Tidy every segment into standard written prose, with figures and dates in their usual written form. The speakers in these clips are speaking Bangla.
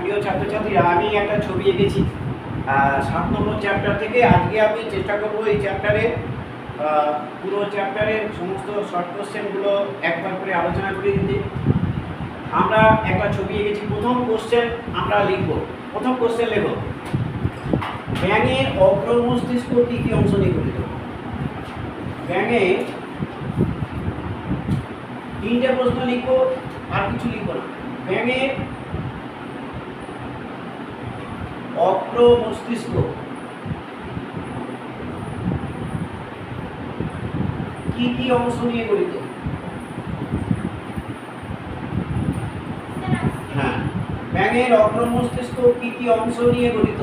প্রিয় ছাত্রছাত্রীরা, আমি একটা ছবি এঁকেছি 7 নম্বর চ্যাপ্টার থেকে। আজকে আমি চেষ্টা করব এই চ্যাপ্টারে পুরো চ্যাপ্টারের সমস্ত শর্ট কোশ্চেনগুলো একবার করে আলোচনা করে দিতে। আমরা একটা ছবি এঁকেছি। প্রথম কোশ্চেন আমরা লিখব। প্রথম কোশ্চেন লেখো, ব্যাঙের অগ্র মস্তিষ্ক কী কী অংশ নিয়ে গঠিত? ব্যাঙের 3টে প্রশ্ন লিখবো, আর কিছু লিখবো না। ব্যাঙের অগ্র মস্তিষ্ক কি কি অংশ নিয়ে গঠিত? হ্যাঁ, ব্যাঙের অগ্র মস্তিষ্ক কি কি অংশ নিয়ে গঠিত?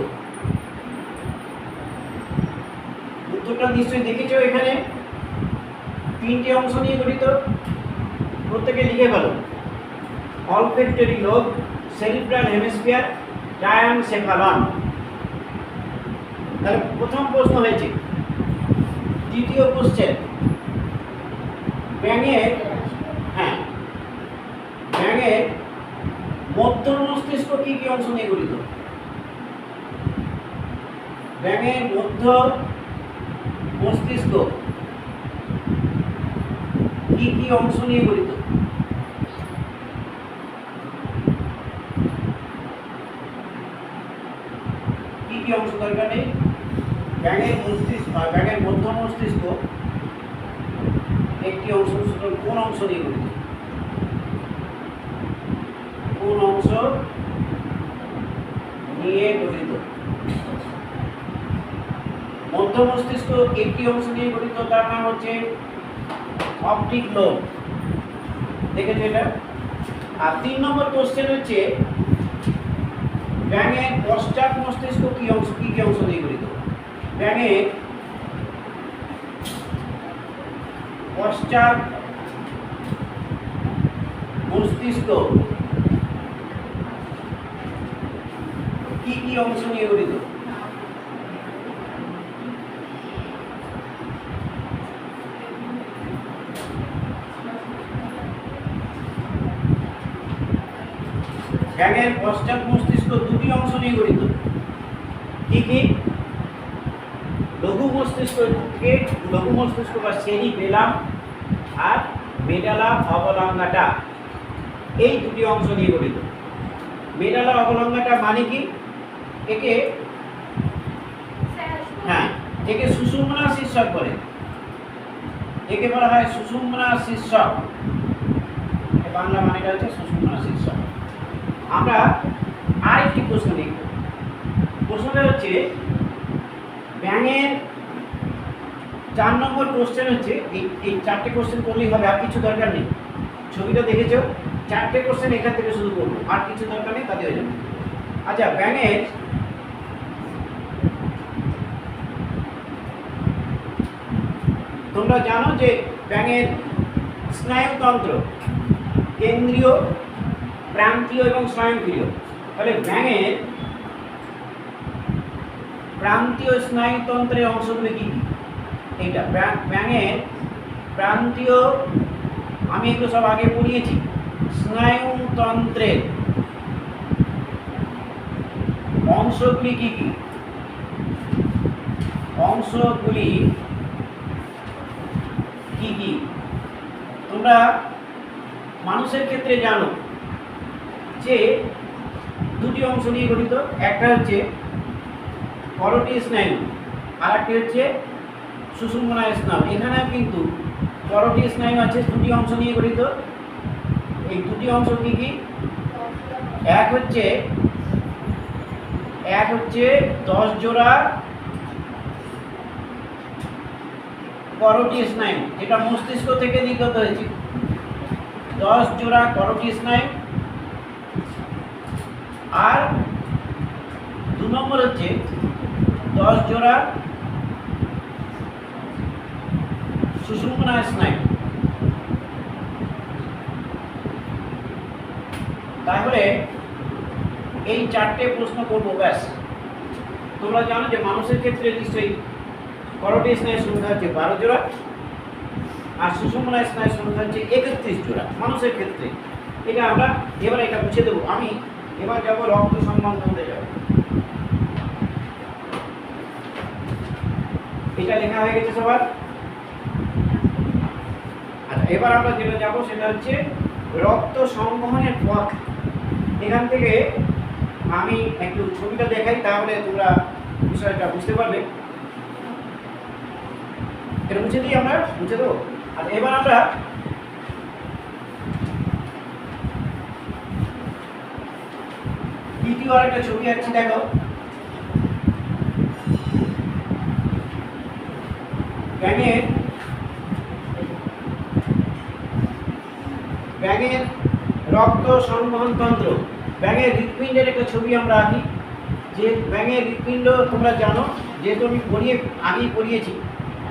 উত্তরটা নিশ্চয়ই দেখেছো। এখানে 3টে অংশ নিয়ে গঠিত। প্রত্যেকে লিখে ফেলো। Olfactory lobe, cerebral hemisphere, diencephalon. তাহলে প্রথম প্রশ্ন হয়েছে। দ্বিতীয় কোশ্চেন, ব্যাঙের ব্যাঙের মধ্য মস্তিষ্ক কি কি অংশ নিয়ে গঠিত? ব্যাঙের মধ্য মস্তিষ্ক কি কি অংশ নিয়ে গঠিত? কি কি অংশ দরকার নেই? ব্যাঙের মস্তিষ্ক, ব্যাঙের মধ্য মস্তিষ্ক একটি অংশ। কোন অংশ নিয়ে গঠিত? কোন অংশ নিয়ে গঠিত? মধ্য মস্তিষ্ক একটি অংশ নিয়ে গঠিত, তার নাম হচ্ছে অপটিক লোব। দেখেছো এটা? আর 3 নম্বর কোশ্চেন হচ্ছে, ব্যাঙের পশ্চাৎ মস্তিষ্ক কি কি অংশ নিয়ে গঠিত? ব্যাঙের পশ্চাৎ মস্তিষ্ক কি কি অংশ নিয়ে গঠিত? ব্যাঙের পশ্চাৎ মস্তিষ্ক 2টি অংশ নিয়ে গঠিত। কি কি? লঘু মস্তিষ্ক বা সেরিবেলাম আর মেডালা অবলঙ্গাটা, এই 2টি অংশ নিয়ে গঠিত। মেডালা অবলঙ্গাটা মানে কি? একে সুষুম্না শীর্ষক বলে। একে বলা হয় সুষুম্না শীর্ষক। বাংলা মানেটা হচ্ছে সুষুম্না শীর্ষক। আমরা আরেকটি প্রশ্ন লিখব। প্রশ্নটা হচ্ছে, ব্যাঙের 4 নম্বর কোশ্চেন হচ্ছে, এই 4টে কোশ্চেন করলেই হবে, আর কিছু দরকার নেই। ছবিটা দেখেছো? 4টে কোশ্চেন এখান থেকে শুরু করবো, আর কিছু দরকার নেই, তাতে হয়ে যাবে। আচ্ছা, ব্যাঙের তোমরা জানো যে ব্যাঙের স্নায়ুতন্ত্র কেন্দ্রীয়, প্রান্তীয় এবং স্বয়ংক্রিয়। তাহলে ব্যাঙের প্রান্তীয় স্নায়ুতন্ত্রের অংশগুলো কি কি? এইটা ব্যাঙের প্রান্তীয়, আমি এগুলো সব আগে পড়িয়েছি। স্নায়ুতন্ত্রের অংশগুলি কি কি? অংশগুলি কি কি? তোমরা মানুষের ক্ষেত্রে জানো যে 2টি অংশ নিয়ে গঠিত। একটা হচ্ছে করোটি স্নায়ু, আর একটি হচ্ছে সুষুম্না স্নায়ু। এখানে কিন্তু করোটি স্নায়ু আছে, 2টি অংশ নিয়ে গঠিত। এই 2টি অংশ কি কি? এক হচ্ছে 10 জোড়া করোটি স্নায়ু, যেটা মস্তিষ্ক থেকে নির্গত হয়েছে। 10 জোড়া করোটি স্নায়ু। আর 2 নম্বর হচ্ছে 10 জোড়া সুষুম্না স্নায়ু। তাহলে এই 4টে প্রশ্ন করবো, ব্যাস। তোমরা জানো যে মানুষের ক্ষেত্রে নিশ্চয়ই করোটি স্নায়ুর সংখ্যা হচ্ছে 12 জোড়া, আর সুষুম্না স্নায়ুর সংখ্যা হচ্ছে 31 জোড়া মানুষের ক্ষেত্রে। এটা আমরা এবার এটা বুঝে দেবো। আমি এবার যাবো রক্ত সংবহনতন্ত্রে যাব। এটা লেখা হয়ে গেছে সবার? আচ্ছা, এবার আমরা যেটা যাবো সেটা হচ্ছে রক্ত সংবহনের পথ। এখান থেকে আমি একটু ছবিটা দেখাই, তাহলে তোমরা বিষয়টা বুঝতে পারবে। এটা মুছে দিই, আমরা মুছে দেবো। আর এবার আমরা দ্বিতীয় আরেকটা ছবি আঁকছি, দেখো। ব্যাঙের রক্ত সংবহন তন্ত্র, ব্যাঙের হৃৎপিণ্ডের একটা ছবি আমরা আঁকি। যে ব্যাঙের হৃৎপিণ্ড তোমরা জানো, যেহেতু আমি আগেই পড়িয়েছি,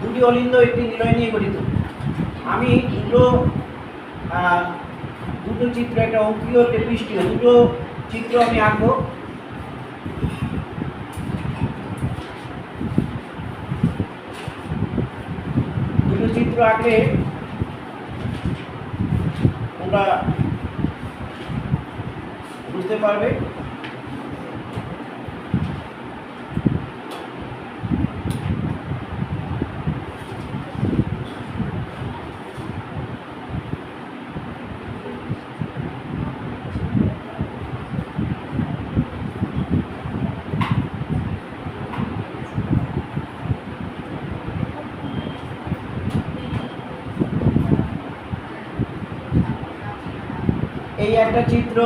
দুটি অলিন্দ একটি নিলয় নিয়ে গঠিত। আমি দুটো চিত্র, একটা অঙ্কীয় একটা পৃষ্ঠীয়, দুটো চিত্র আমি আঁকবো। দুটো চিত্র আঁকলে তোমরা বুঝতে পারবে। এই একটা চিত্র,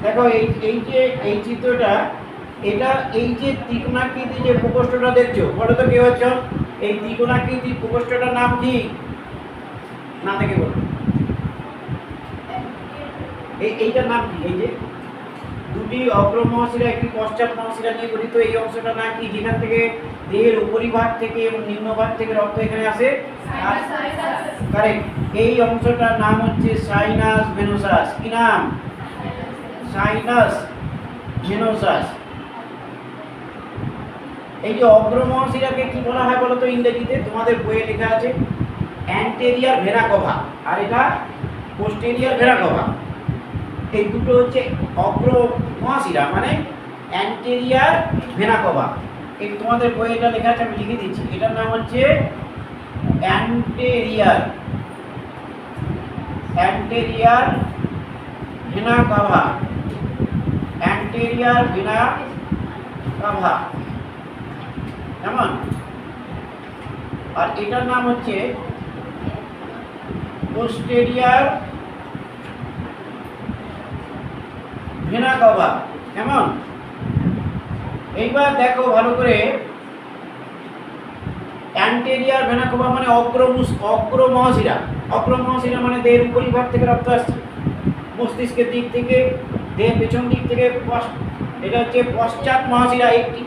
দেখো এই চিত্রটা, এটা এই যে ত্রিকোণাকৃতি যে প্রকোষ্ঠটা দেখছো, বলো তো কেউ একজন এই ত্রিকোণাকৃতি প্রকোষ্ঠটার নাম কি? না দেখে বলো, এইটার নাম কি? এই যে দুটি অগ্রমহাশিরা একটি পশ্চাৎ মহাশিরা নিয়ে গঠিত এই অংশটার নাম কি? যেখান থেকে দেহের উপরিভাগ থেকে এবং নিম্নভাগ থেকে রক্ত এখানে আসে, কারেক্ট। এই অংশটার নাম হচ্ছে সাইনাস ভেনোসাস। কি নাম? Sinus venosus. এই যে অগ্রমহাশিরাকে কি বলা হয় বলো তো ইংরেজিতে? তোমাদের বইয়ে লেখা আছে অ্যান্টেরিয়ার ভেনা কভা, আর এটা পোস্টেরিয়ার ভেনা কভা। এই দুটো হচ্ছে অগ্রমহাশিরা, মানে অ্যান্টেরিয়ার ভেনা কভা। এই তোমাদের বইয়ে এটা লেখা আছে, আমি লিখে দিচ্ছি। এটার নাম হচ্ছে অ্যান্টেরিয়ার ভেনা কভা, অ্যান্টেরিয়ার ভেনা কভা, কেমন? আর এটার নাম হচ্ছে পোস্টেরিয়ার ভেনা কভা, কেমন? এইবার দেখো ভালো করে, অ্যান্টেরিয়ার ভেনা কভা মানে অগ্রমহাশিরা। অগ্রমহাশিরা মানে দেহের উপরিভাগ থেকে রক্ত আসছে, মস্তিষ্কের দিক থেকে, দেহের পেছন দিক থেকে। এটা হচ্ছে পশ্চাৎ মহাশিরা একটি।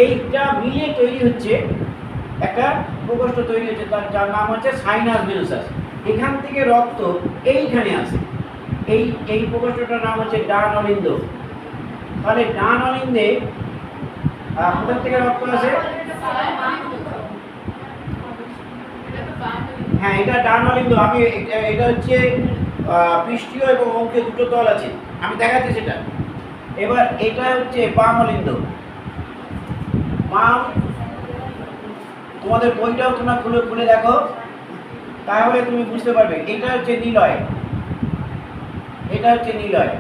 এইটা মিলিয়ে তৈরি হচ্ছে একটা প্রকোষ্ঠ তৈরি হচ্ছে, যার নাম হচ্ছে সাইনাস ভেনোসাস। এখান থেকে রক্ত এইখানে আসে। এই প্রকোষ্ঠটার নাম হচ্ছে ডান অলিন্দ। তাহলে ডান অলিন্দে কোথা থেকে রক্ত আসে? হ্যাঁ, এটা ডান অলিন্দ। আমি এটা হচ্ছে পৃষ্ঠীয় এবং অঙ্কীয় দুটো তল আছে, আমি দেখাচ্ছি সেটা। এবার এটা হচ্ছে বাম অলিন্দ। বাম, তোমাদের বইটাও তোমরা খুলে দেখো, তাহলে তুমি বুঝতে পারবে। এটা হচ্ছে নিলয়, এটা হচ্ছে নিলয়।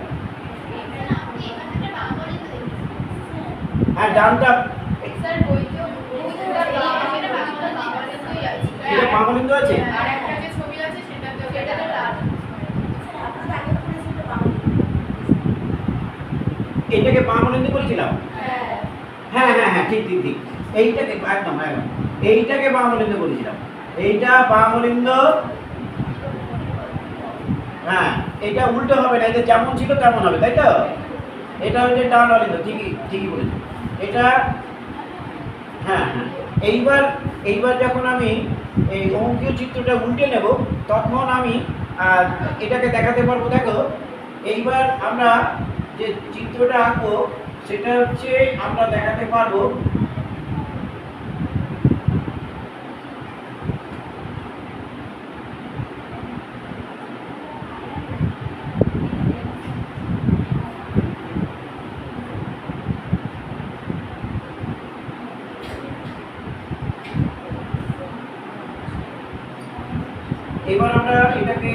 আর ডানটা এটা বাম অলিন্দ আছে। এটাকে বাম অলিন্দ বলেছিলাম। হ্যাঁ হ্যাঁ হ্যাঁ, ঠিক ঠিক ঠিক, এইটাকে একদম একদম এইটাকে বাম অলিন্দ বলেছিলাম। এইটা বাম অলিন্দ। হ্যাঁ, এটা উল্টো হবে না, এটা যেমন ছিল তেমন হবে, তাই তো? এটা হচ্ছে ডান অলিন্দ, ঠিকই বলেছি এটা। হ্যাঁ হ্যাঁ, এইবার যখন আমি এই অঙ্কীয় চিত্রটা উল্টে নেব, তখন আমি এটাকে দেখাতে পারবো। দেখো, এইবার আমরা যে চিত্রটা আঁকবো সেটা হচ্ছে আমরা দেখাতে পারবো এবার আমরা এটাকে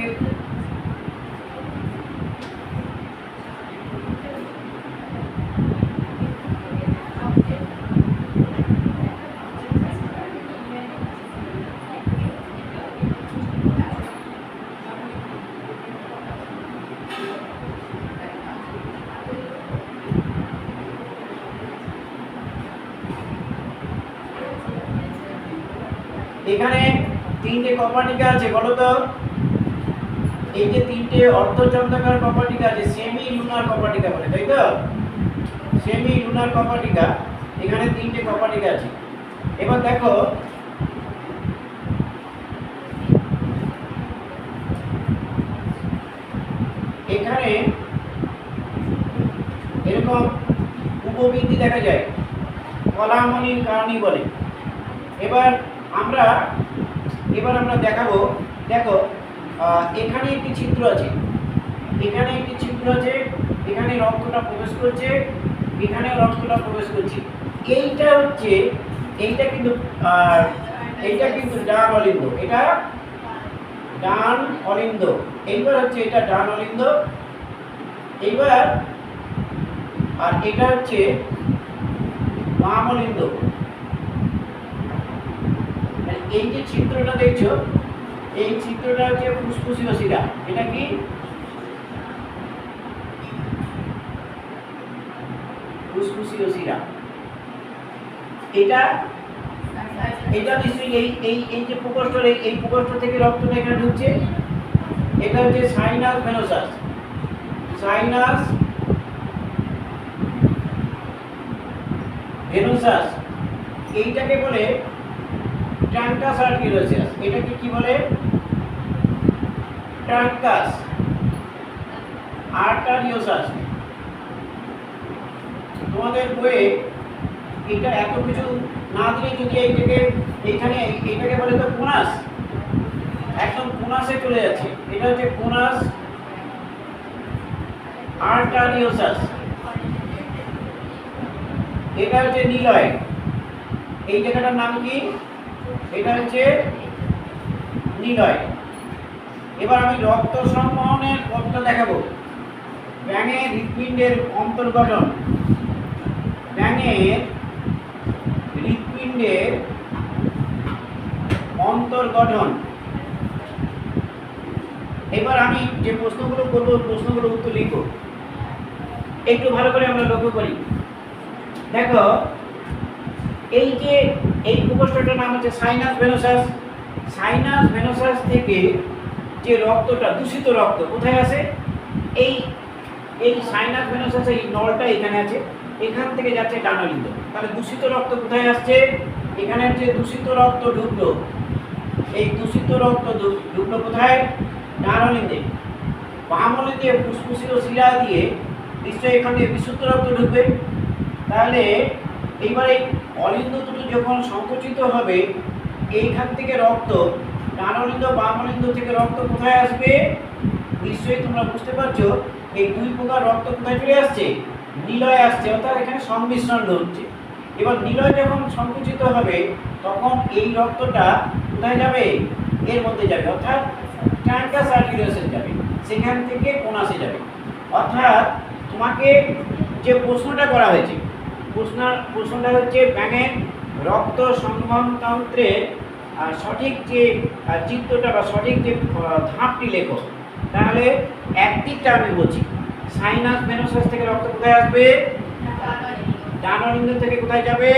এখানে তিনটে কপাটিকা আছে, বলো তো? এই যে তিনটে অর্ধচন্দ্রাকার কপাটিকা আছে, সেমি লুনার কপাটিকা বলে, তাই তো? সেমি লুনার কপাটিকা, এখানে তিনটে কপাটিকা আছে। এবার দেখো এখানে এরকম উপবৃদ্ধি দেখা যায়, কলামনির কারণী বলে। এবার আমরা দেখাবো, দেখো এখানে একটি ছিদ্র আছে, এখানে একটি ছিদ্র আছে, এখানে রক্তটা প্রবেশ করছে, এখানে রক্তটা প্রবেশ করছে। এইটা কিন্তু ডান অলিন্দ, এটা ডান অলিন্দ। এইবার হচ্ছে এটা ডান অলিন্দ, এইবার আর এটা হচ্ছে বাম অলিন্দ। এই যে চিত্রটা দেখছো, এই চিত্রটা হচ্ছে ফুসফুসীয় শিরা। এটা কি? ফুসফুসীয় শিরা। এটা নিশ্চয়ই এই যে প্রকোষ্ঠ, এই প্রকোষ্ঠ থেকে রক্তটা এখানে ঢুকছে, এটা হচ্ছে সাইনাস ভেনোসাস। সাইনাস ভেনোসাস, এইটাকে বলে ট্রাঙ্কাস আর্টেরিওসাস। এটাকে কি বলে? ট্রাঙ্কাস আর্টেরিওসাস। তোমাদের বইয়ে এটা এত কিছু না দিলে যদি এইটাকে বলে তো কোনাস, একদম কোনাসে চলে যাচ্ছে। এটা হচ্ছে কোনাস আর্টেরিওসাস। এটা হচ্ছে নিলয়। এই জায়গাটার নাম কি? এটা হচ্ছে নিলয়। এবার আমি রক্ত সংবহনের পথটা দেখাবো। ব্যাঙের হৃৎপিণ্ডের অন্তর্গঠন, ব্যাঙের হৃৎপিণ্ডের অন্তর্গঠন। এবার আমি যে প্রশ্নগুলো করবো, প্রশ্নগুলো উত্তর লিখো, একটু ভালো করে আমরা লক্ষ্য করি। দেখো এই যে এই প্রকোষ্ঠটার নাম হচ্ছে সাইনাস ভেনোসাস। সাইনাস ভেনোসাস থেকে যে রক্তটা, দূষিত রক্ত কোথায় আসে? এই সাইনাস ভেনোসাস, এই নলটা এখানে আছে, এখান থেকে যাচ্ছে ডান অলিন্দ। তাহলে দূষিত রক্ত কোথায় আসছে? এখানে হচ্ছে দূষিত রক্ত ঢুকলো, এই দূষিত রক্ত ঢুকলো কোথায়? ডান অলিন্দে। বাম অলিন্দে ফুসফুসীয় শিরা দিয়ে নিশ্চয়ই এখান থেকে বিশুদ্ধ রক্ত ঢুকবে। তাহলে এইবারে অলিন্দ দুটো যখন সংকুচিত হবে, এইখান থেকে রক্ত, ডান অলিন্দ বাম অলিন্দ থেকে রক্ত কোথায় আসবে? নিশ্চয়ই তোমরা বুঝতে পারছো, এই দুই প্রকার রক্ত কোথায় চলে আসছে? নিলয় আসছে, অর্থাৎ এখানে সংমিশ্রণ হচ্ছে। এবার নিলয় যখন সংকুচিত হবে, তখন এই রক্তটা কোথায় যাবে? এর মধ্যে যাবে, অর্থাৎ ট্রাঙ্কাস আর্টেরিওসে যাবে, সেখান থেকে কোনাসে যাবে। অর্থাৎ তোমাকে যে প্রশ্নটা করা হয়েছে, প্রশ্নটা হচ্ছে ব্যাঙের রক্ত সংবহনতন্ত্রের সঠিক যে চিত্রটা বা সঠিক যে ধাপটি লেখো। তাহলে একদিকটা আমি বলছি, সাইনাস ভেনোসাস থেকে রক্ত কোথায় আসবে? ডান অলিন্দ থেকে কোথায় যাবে?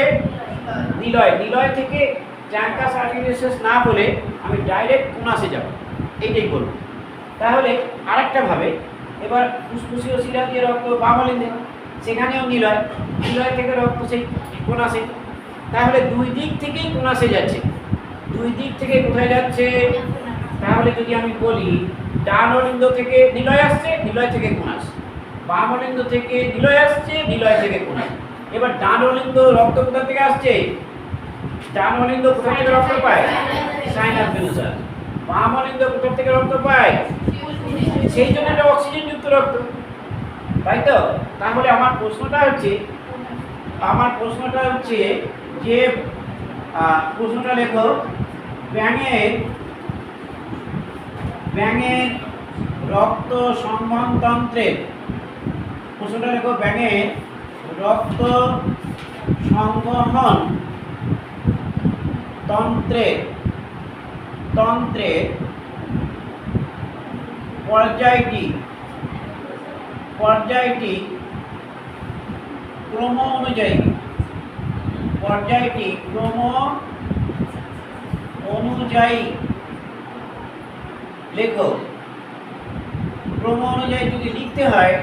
নিলয়। নিলয় থেকে ট্রাঙ্কাস আর্টেরিওসাস না বলে আমি ডাইরেক্ট কোনাসে যাব, এইটাই বলবো। তাহলে আরেকটা ভাবে, এবার ফুসফুসীয় শিরা দিয়ে রক্ত বাম অলিন্দে, সেখানেও নিলয়, নিলয় থেকে রক্ত সেই কোনাসে। তাহলে দুই দিক থেকেই কোনাসে যাচ্ছে, দুই দিক থেকে কোথায় যাচ্ছে? তাহলে যদি আমি বলি, ডান অলিন্দ থেকে নিলয় আসছে, নিলয় থেকে কোনাস, বাম অলিন্দ থেকে নিলয় আসছে, নিলয় থেকে কোনাস। এবার ডান অলিন্দ রক্ত কোথা থেকে আসছে? ডান অলিন্দ কোথা থেকে রক্ত পায়? Sinus venosus. বাম অলিন্দ কোথা থেকে রক্ত পায়? সেই জন্য এটা অক্সিজেন যুক্ত রক্ত, তাই তো? তাহলে আমার প্রশ্নটা হচ্ছে যে প্রশ্নটা লেখো, ব্যাঙের ব্যাঙের রক্ত সংবহন তন্ত্রের, প্রশ্নটা লেখো, ব্যাঙের রক্ত সংবহন তন্ত্রের তন্ত্রের পর্যায়টি ক্রম অনুযায়ী লেখো। ক্রম অনুযায়ী যদি লিখতে হয়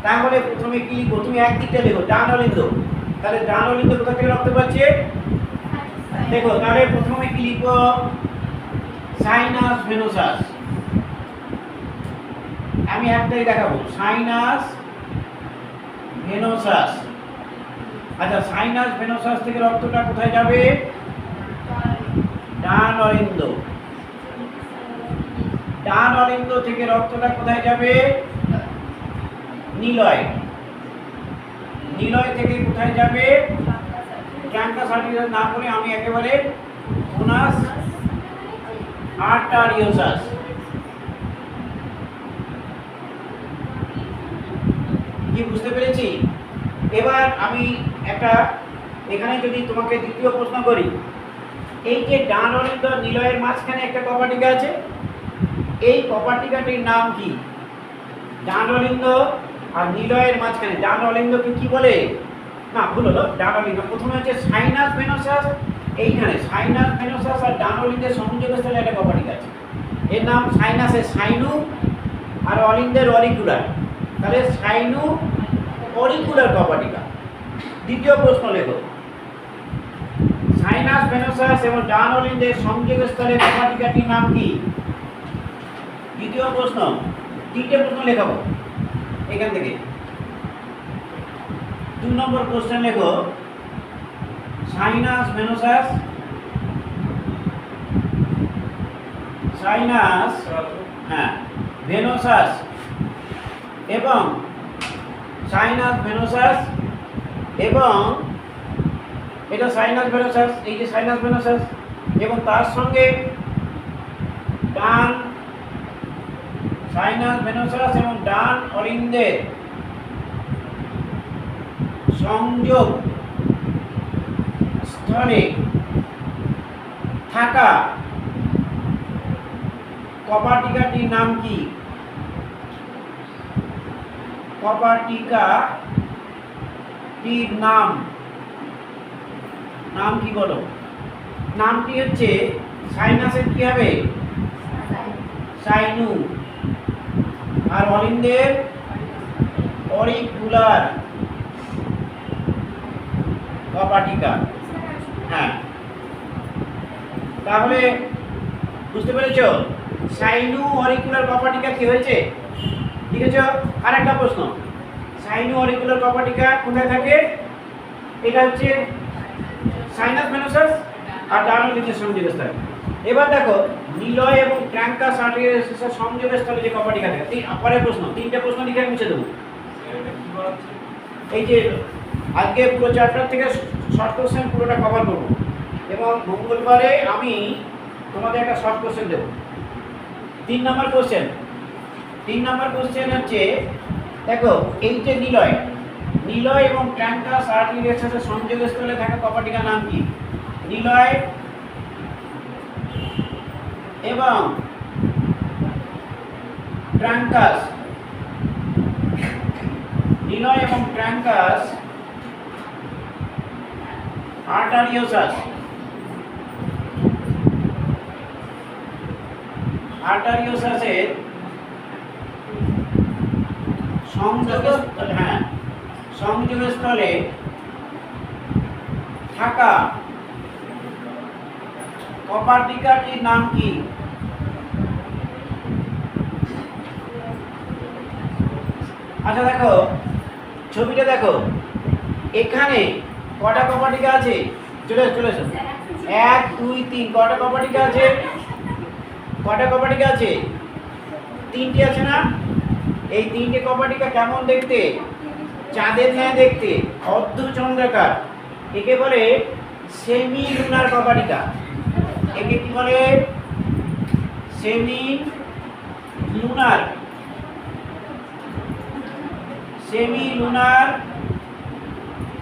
তাহলে প্রথমে কি লিখবো, তুমি একদিকটা লেখো ডান অলিন্দ, তাহলে ডান অলিন্দ কোথা থেকে রক্ত পাচ্ছে দেখো, তাহলে প্রথমে কি লিখবো, সাইনাস ভেনোসাস। আমি একটাই দেখাবো, সাইনাস ভেনোসাস। আচ্ছা, সাইনাস ভেনোসাস থেকে রক্তটা কোথায় যাবে, ডান অলিন্দ। ডান অলিন্দ থেকে রক্তটা কোথায় যাবে, নিলয়। নিলয় থেকে কোথায় যাবে, ট্রাঙ্কাস আর্টেরিয়াস না করে আমি একেবারে ভেনাস আর্টারিওসাস। কি বুঝতে পেরেছি? এবার আমি একটা এখানে যদি তোমাকে দ্বিতীয় প্রশ্ন করি, এই যে ডান অলিন্দ নিলয়ের মাঝখানে একটা কপাটিকা আছে, এই কপাটিকাটির নাম কি? ডান অলিন্দ আর নিলয়ের মাঝখানে ডান অলিন্দকে কি বলে, না ভুল হলো, ডান অলিন্দ প্রথমে হচ্ছে সাইনাস ভেনোসাস। এইখানে সাইনাস ভেনোসাস আর ডান অলিন্দের সংযোগস্থলে একটা কপাটিকা আছে, এর নাম সাইনাসের সাইনু আর অলিন্দের অরিকুলার, তাহলে সাইনু অরিকুলার কপাটিকা। দ্বিতীয় প্রশ্ন লেখো, সাইনাস ভেনোসাস এবং ডান অলিন্দের সংযোগস্থলে কপাটিকাটির নাম কি? দ্বিতীয় প্রশ্ন। তিনটে প্রশ্ন লেখাবো এখান থেকে। 2 নম্বর কোশ্চেন লেখো, সাইনাস ভেনোসাস ভেনোসাস এবং সাইনাস ভেনোসাস এবং এটা সাইনাস ভেনোসাস, এই যে সাইনাস ভেনোসাস এবং তার সঙ্গে ডান সাইনাস ভেনোসাস এবং ডান অলিন্দের সংযোগ স্থলে থাকা কপাটিকাটির নাম কি? কপাটিকাটির নাম কি বলো? নামটি হচ্ছে সাইনাসের কি হবে, সাইনু, আর অলিন্দের অরিকুলার কপাটিকা। হ্যাঁ, তাহলে বুঝতে পেরেছ সাইনু অরিকুলার কপাটিকা কি হয়েছে, ঠিক আছে? আর একটা প্রশ্ন, সাইনু অরিকুলার কপাটিকা কোথায় থাকে? এটা হচ্ছে সাইনাস ভেনোসাস আর ডান অলিন্দের সংযোগস্থল। এবার দেখো, নিলয় এবং ট্রাঙ্কাস আর্টেরিয়াসের সংযোগস্থলে যে কপাটিকা থাকে, পরের প্রশ্ন, তিনটে প্রশ্ন লিখে আমি মুছে দেবো। এই যে আজকে পুরো চ্যাপ্টার থেকে শর্ট কোশ্চেন পুরোটা কভার করব এবং মঙ্গলবারে আমি তোমাদের একটা শর্ট কোশ্চেন দেবো। 3 নম্বর কোশ্চেন হচ্ছে, দেখো এই যে নিলয় এবং ট্রাঙ্কাস আর্টেরিয়াসের সংযোগস্থলে থাকা কপাটিকার নাম কি? নিলয় এবং ট্রাঙ্কাস আর্টারিওসাসের সংযোগস্থলে থাকা কপাটিকাটির নাম কি? আচ্ছা দেখো ছবিটা, দেখো এখানে কটা কপাটিকা আছে, চলে এসো 1 2 3, কটা কপাটিকা আছে? তিনটে আছে না? এই তিনটে কপাটিকা কেমন দেখতে? চাঁদের ন্যায় দেখতে, অর্ধচন্দ্রাকার। একে বলে সেমি লুনার কপাটিকা। একে কি বলে? সেমি লুনার, সেমি লুনার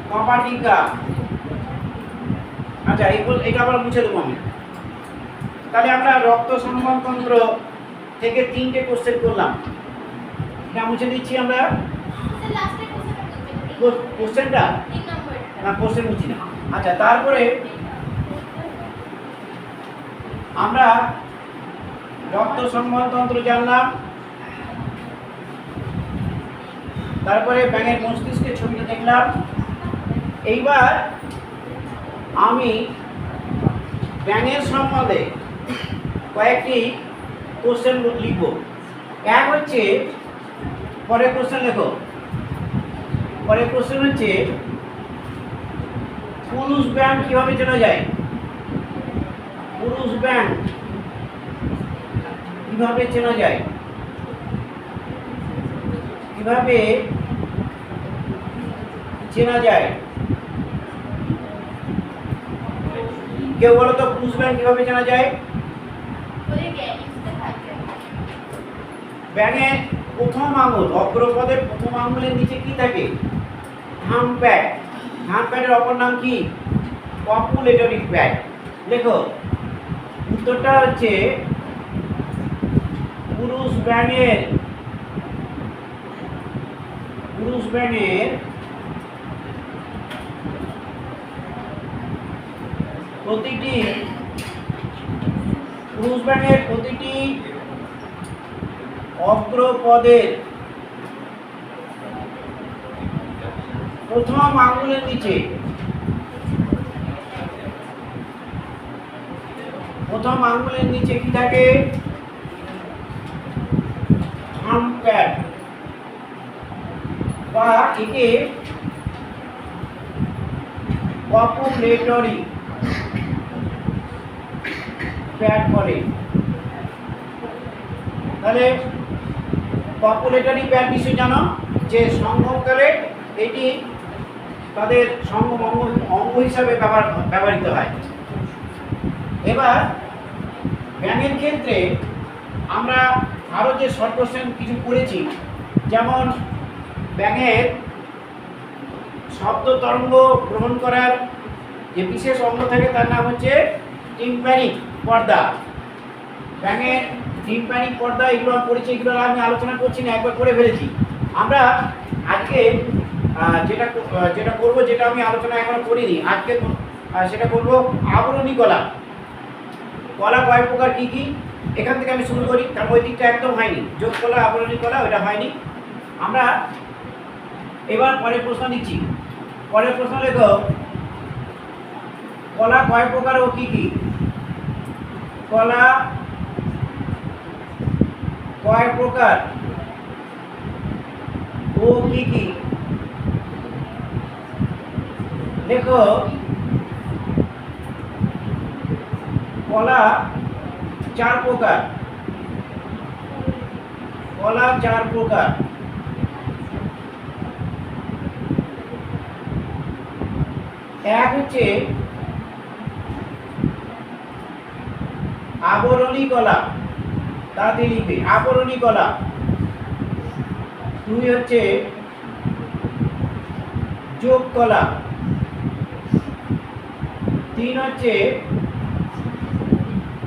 কপাটিকা। আচ্ছা এটা আবার মুছে দেবো আমি। তাহলে আমরা রক্ত সংবহনতন্ত্র থেকে 3টে কোশ্চেন করলাম, এটা মুছে দিচ্ছি আমরা। কোশ্চেনটা না, কোশ্চেন মুছি না। আচ্ছা, তারপরে আমরা রক্ত সংবহনতন্ত্র জানলাম, তারপরে ব্যাঙের মস্তিষ্কের ছবিটা দেখলাম। এইবার আমি ব্যাঙের সম্বন্ধে কয়েকটি কোশ্চেন লিখব। এক হচ্ছে, পরের কোশ্চেন লেখো। পরের কোশ্চেন হচ্ছে পুরুষ ব্যাঙ কিভাবে চেনা যায়? পুরুষ ব্যাঙ কিভাবে চেনা যায়? কিভাবে চেনা যায়? কেউ বলো তো, পুরুষ ব্যাঙ কিভাবে চেনা যায়? ব্যাঙের প্রথম আঙুল, অগ্রপদের প্রথম আঙুলের নিচে কি থাকে? Thumb pad. থাম্ব প্যাডের অপর নাম কি? কপুলেটরি প্যাড। দেখো, উত্তরটা হচ্ছে পুরুষ ব্যাঙের প্রতিটি অগ্রপদের প্রথম আঙুলের নিচে কি থাকে? থাম্ব প্যাড, বা একে কপুলেটরি প্যাড বলে। তাহলে কপুলেটরি প্যাড নিশ্চয়ই জানো যে সঙ্গমকালে এটি তাদের সঙ্গম অঙ্গ হিসাবে ব্যবহৃত হয়। এবার ব্যাঙের ক্ষেত্রে আমরা আরও যে শর্ট কোশ্চেন কিছু পড়েছি, যেমন ব্যাঙের শব্দ তরঙ্গ গ্রহণ করার যে বিশেষ অঙ্গ থাকে তার নাম হচ্ছে টিম্প্যানিক পর্দা। ব্যাঙের টিম্প্যানিক পর্দা, এগুলো পড়েছি, এগুলো আমি আলোচনা করছি না, একবার করে ফেলেছি। আমরা আজকে যেটা করব, যেটা আমি আলোচনা এখনো করিনি, আজকে সেটা করব আবরণী কলা। কলা কয় প্রকার, কী কী, এখান থেকে আমি শুরু করি, কারণ ওই দিকটা একদম হয়নি। যোগ কলা, আবরণী কলা, ওইটা হয়নি। আমরা এবার পরের প্রশ্ন নিচ্ছি। পরের প্রশ্ন লেখো, কলা কয় প্রকার ও কী কী? কলা কয় প্রকার ও কী কী? দেখো, কলা 4 প্রকার। কলা 4 প্রকার। এক হচ্ছে আবরণী কলা, তাড়াতাড়ি লিখবে, আবরণী কলা। 2 হচ্ছে যোগ কলা। 3 হচ্ছে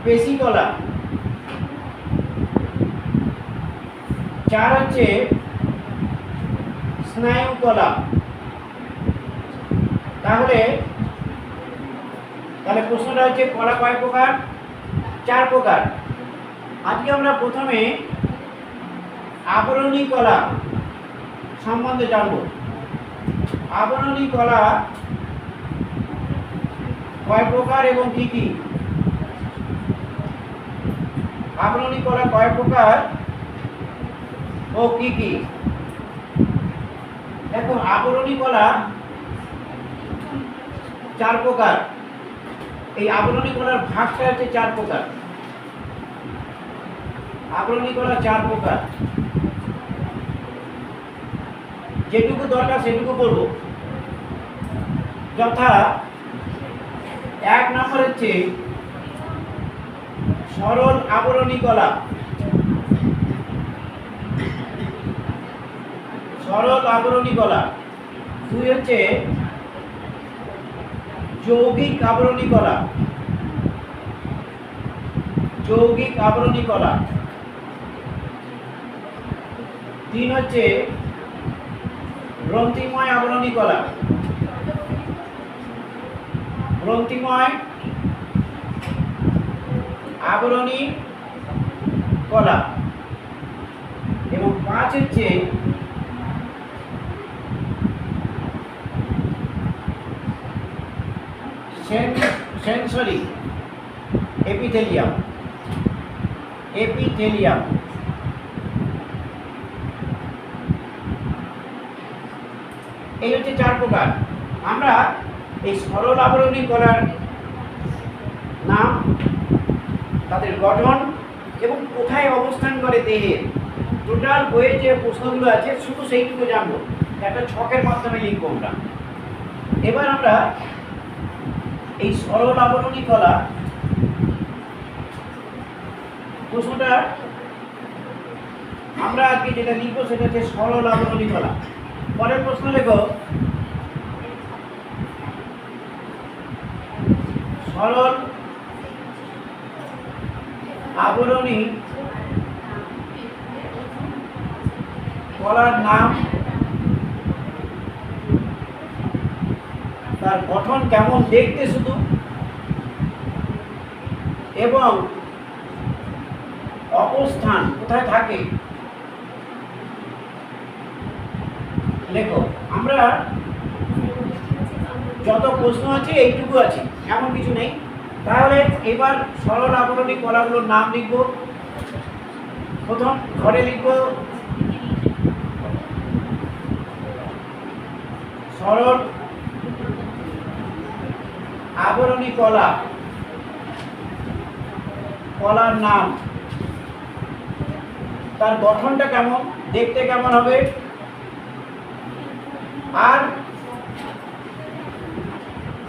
পেশি কলা। 4 হচ্ছে স্নায়ু কলা। তাহলে প্রশ্নটা হচ্ছে কলা কয় প্রকার? 4 প্রকার। আজকে আমরা প্রথমে আবরণী কলা সম্বন্ধে জানব। আবরণী কলা কয় প্রকার এবং কি কি? আবরণী কলা কয় প্রকার ও কি কি? দেখো, আবরণী কলা 4 প্রকার। এই আবরণী কলার ভাগটা হচ্ছে 4 প্রকার। আবরণী কলা 4 প্রকার। যেটুকু দরকার সেটুকু বলবো। যথা, 1 নম্বর হচ্ছে সরল আবরণী কলা। সরল আবরণী কলা। 2 হচ্ছে যৌগিক আবরণী কলা। যৌগিক আবরণী কলা। 3 হচ্ছে গ্রন্থিময় আবরণী কলা। গ্রন্থিময় আবরণী কলা। এবং 5 হচ্ছে সেন্সরি এপিথেলিয়াম। এপিথেলিয়াম। এই হচ্ছে 4 প্রকার। আমরা এই সরল আবরণী কলার নাম, তাদের গঠন এবং কোথায় অবস্থান করে দেহের, টোটাল বইয়ে যে প্রশ্নগুলো আছে শুধু সেইটুকু জানবো, একটা ছকের মাধ্যমে লিখবো আমরা। এবার আমরা এই সরল আবরণী কলা প্রশ্নটা আমরা আজকে যেটা লিখবো সেটা হচ্ছে সরল আবরণী কলা। পরের প্রশ্ন লেখো, সরল আবরণী কলার নাম, তার গঠন কেমন দেখতে শুধু, এবং অবস্থান কোথায় থাকে লেখো। আমরা যত প্রশ্ন আছে এইটুকু আছে, এমন কিছু নেই। তাহলে এবার সরল আবরণী কলাগুলোর নাম লিখব। প্রথম ঘরে লিখব সরল আবরণী কলা, কলার নাম, তার গঠনটা কেমন, দেখতে কেমন হবে, আর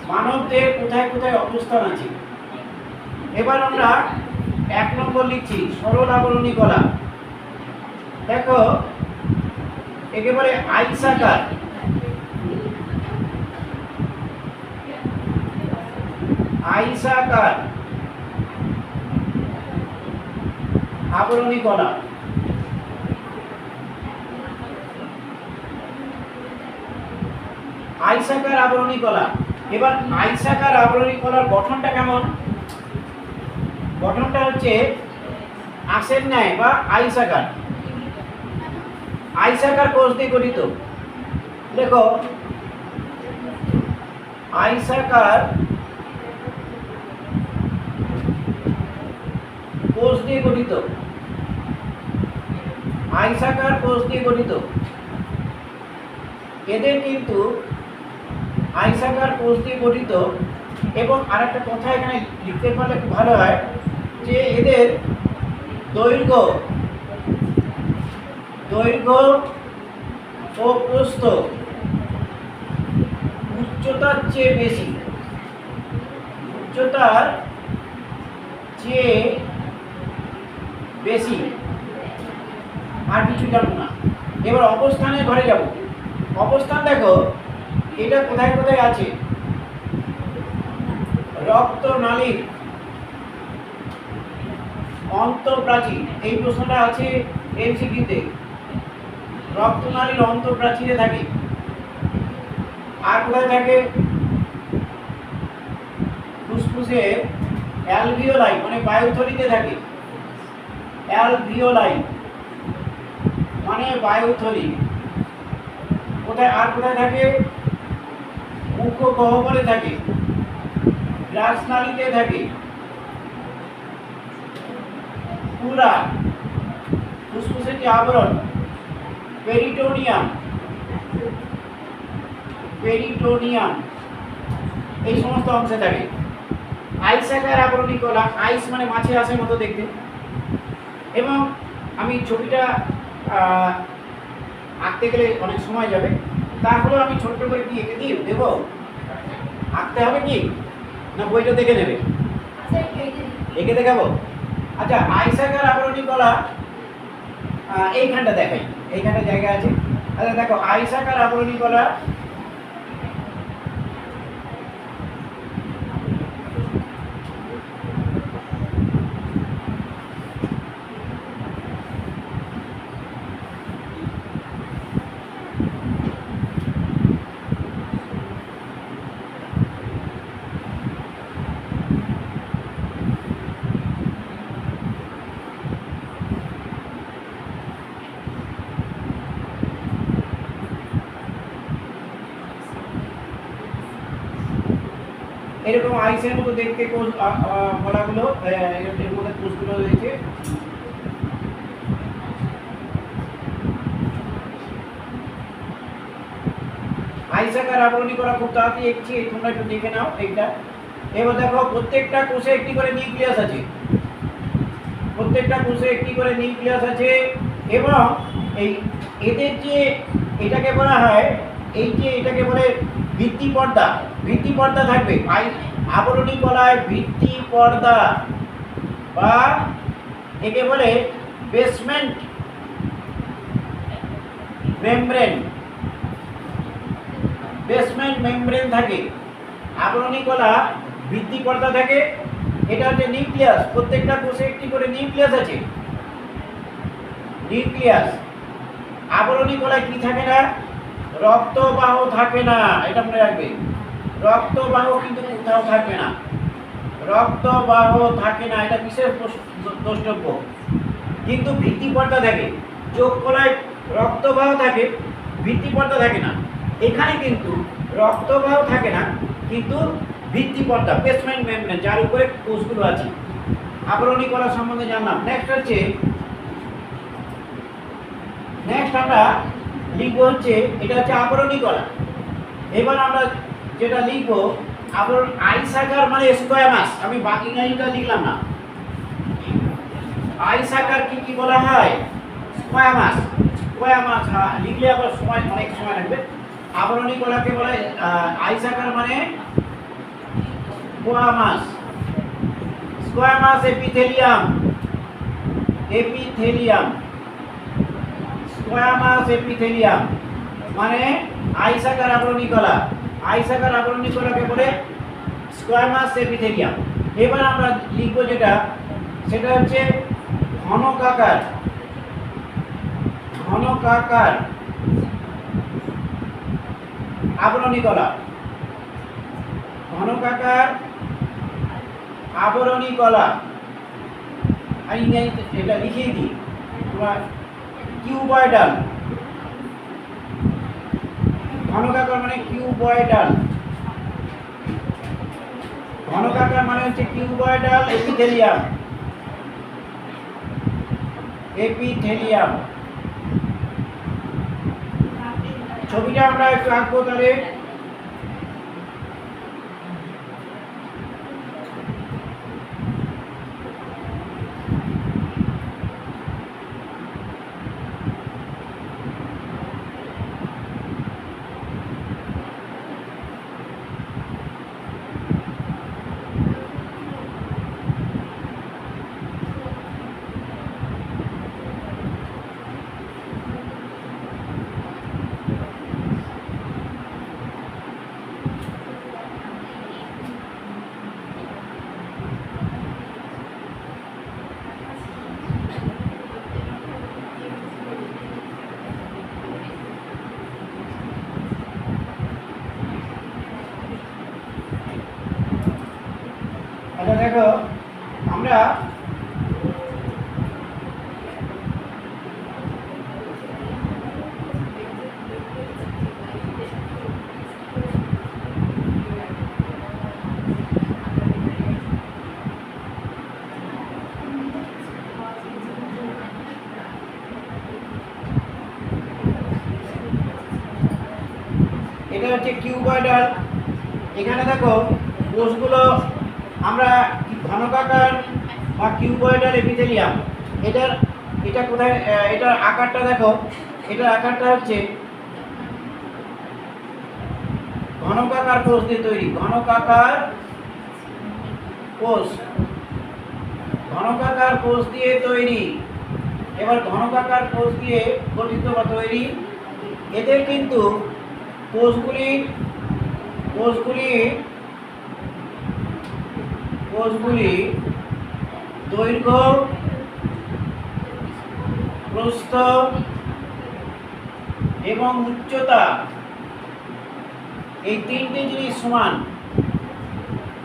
মানবদের কোথায় কোথায় অবস্থান আছে। এবার আমরা 1 নম্বর লিখছি সরল আবরণী কলা। দেখো একেবারে আইসাকার, আইসাকার আবরণী কলা। আইসাকার আবরণী কলা। এবার আইসাকার আবরণী কলার গঠনটা কেমন? গঠনটা হচ্ছে আঁশের ন্যায় বা আইসাকার। আইসাকার কোষ দিয়ে গঠিত। দেখো আইসাকার কোষ দিয়ে গঠিত। আইসাকার কোষ দিয়ে গঠিত। এদের কিন্তু আইসাকার কোষ দিয়ে গঠিত। এবং আরেকটা কথা এখানে লিখতে পারলে খুব ভালো হয় যে এদের দৈর্ঘ্য ও প্রস্থ উচ্চতার চেয়ে বেশি, উচ্চতার চেয়ে বেশি। আর কিছু জানো না। এবার অবস্থানের ঘরে যাব। অবস্থান দেখো এটা কোথায় কোথায় আছে। রক্তনালীর অন্তঃপ্রাচীর, এই প্রশ্নটা আছে এমসিকিউতে। রক্তনালীর অন্তঃপ্রাচীরে থাকে। আর কোথায় থাকে? ফুসফুসে অ্যালভিওলাই মানে বায়ুথলিতে থাকে। অ্যালভিওলাই মানে বায়ুথলি। কোথায় আর কোথায় থাকে? মুখ্য গহ্বরে থাকে। গ্রাসনালীতে থাকে। পুরা ফুসফুসের যে আবরণ পেরিটোনিয়াম, পেরিটোনিয়াম এই সমস্ত অংশে থাকে। আইসাকার আবরণী কলা, আইস মানে মাছের আঁশের মতো দেখতে। এবং আমি ছবিটা আঁকতে গেলে অনেক সময় যাবে, তারপরেও আমি ছোট্ট করে কি এঁকে দিই দেবো? আঁকতে হবে কি না বইটা দেখে নেবে? এঁকে দেখাবো। আচ্ছা আইসাকার আবরণী কলা এইখানটা দেখাই, এইখানটা জায়গা আছে। আচ্ছা দেখো আয়সাকার আবরণী কলা, এরকম আইসের মতো দেখতে কোষ কলাগুলো, এর মধ্যে কোষগুলো রয়েছে। আইসাকার আবরণী কলা খুব তাড়াতাড়ি এঁকেছি, তোমরা একটু দেখে নাও এইটা। এবার দেখো প্রত্যেকটা কোষে একটি করে নিউক্লিয়াস আছে, প্রত্যেকটা কোষে একটি করে নিউক্লিয়াস আছে, এবং এই এদের যে এটাকে বলা হয়, এই যে এটাকে বলে ভিত্তি পর্দা, ভিত্তি পর্দা থাকবে আবরণী কলায়, ভিত্তি পর্দা বা একে বলে বেসমেন্ট মেমব্রেন, বেসমেন্ট মেমব্রেন থাকে। আবরণী কলা ভিত্তি পর্দা থাকে, এটা হচ্ছে নিউক্লিয়াস, প্রত্যেকটা কোষে একটি করে নিউক্লিয়াস আছে, নিউক্লিয়াস। আবরণী কলায় কি থাকে না? রক্তবাহ থাকে না, এটা মনে রাখবে, রক্তবাহ কিন্তু কোথাও থাকবে না, রক্তবাহ থাকে না, এটা বিশেষ দ্রষ্টব্য। কিন্তু ভিত্তি পর্দা থাকে, চোখ কলায় রক্তবাহ থাকে, ভিত্তি পর্দা থাকে না। এখানে কিন্তু রক্তবাহ থাকে না, কিন্তু ভিত্তি পর্দা, বেসমেন্ট মেমব্রেন, যার উপরে কোষগুলো আছে। আবরণী কলা সম্বন্ধে জানলাম। নেক্সট হচ্ছে, নেক্সট আমরা লিখবো হচ্ছে, এটা হচ্ছে আবরণী কলা। এবার আমরা যেটা লিখবো আবরণ, আইসাকার মানে স্কোয়ামাস, আমি বাকি ইংরেজিটা লিখলাম না। আইসাকার কি কি বলা হয়? স্কোয়ামাস, স্কোয়ামাস লিখলে আবার সময়, অনেক সময় লাগবে। আবরণী কলাকে বলা হয় আইসাকার মানে squamous, squamous epithelium, epithelium, squamous epithelium মানে আইসাকার আবরণী কলা, আইসাকার আবরণী কলাকে বলে স্কোয়ামাস এপিথেলিয়াম। এবার আমরা লিখবো যেটা, সেটা হচ্ছে ঘনকাকার, ঘনকাকার আবরণী কলা, ঘনকাকার আবরণী কলা। আমি এটা লিখিয়ে দিই, তোমার কিউবয়েডাল, ঘনকাকার মানে কিউবয়েডাল, ঘনকাকার মানে হচ্ছে কিউবয়েডাল এপিথেলিয়াম, এপিথেলিয়াম। ছবিটা আমরা একটু আঁকবো তাহলে। আচ্ছা দেখো আমরা এটা হচ্ছে কিউবয়েডাল। এখানে দেখো কোষগুলো আমরা ঘনকাকার বা কিউবয়েডাল এপিথেলিয়াম, এটার এটা কোথায়, এটার আকারটা দেখো, এটার আকারটা হচ্ছে ঘনকাকার কোষ দিয়ে তৈরি, ঘনকাকার কোষ, ঘনকাকার কোষ দিয়ে তৈরি। এবার ঘনকাকার কোষ দিয়ে গঠিত বা তৈরি এদের কিন্তু কোষগুলি দৈর্ঘ্য, প্রস্থ এবং উচ্চতা এই তিনটে জিনিস সমান,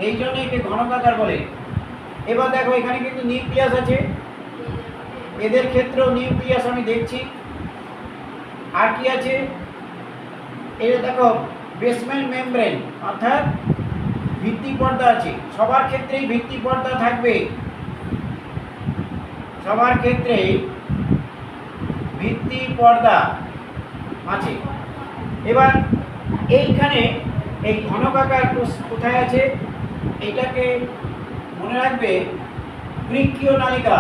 এই জন্য একে ঘনকাকার বলে। এবার দেখো এখানে কিন্তু নিউক্লিয়াস আছে, এদের ক্ষেত্রেও নিউক্লিয়াস আমি দেখছি। আর কি আছে, এটা দেখো বেসমেন্ট মেমব্রেন অর্থাৎ ভিত্তি পর্দা আছে। সবার ক্ষেত্রেই ভিত্তি পর্দা থাকবে, সবার ক্ষেত্রেই ভিত্তি পর্দা আছে। এবার এইখানে এই ঘনকাকার কোথায় আছে, এটাকে মনে রাখবে বৃক্কীয় নালিকা।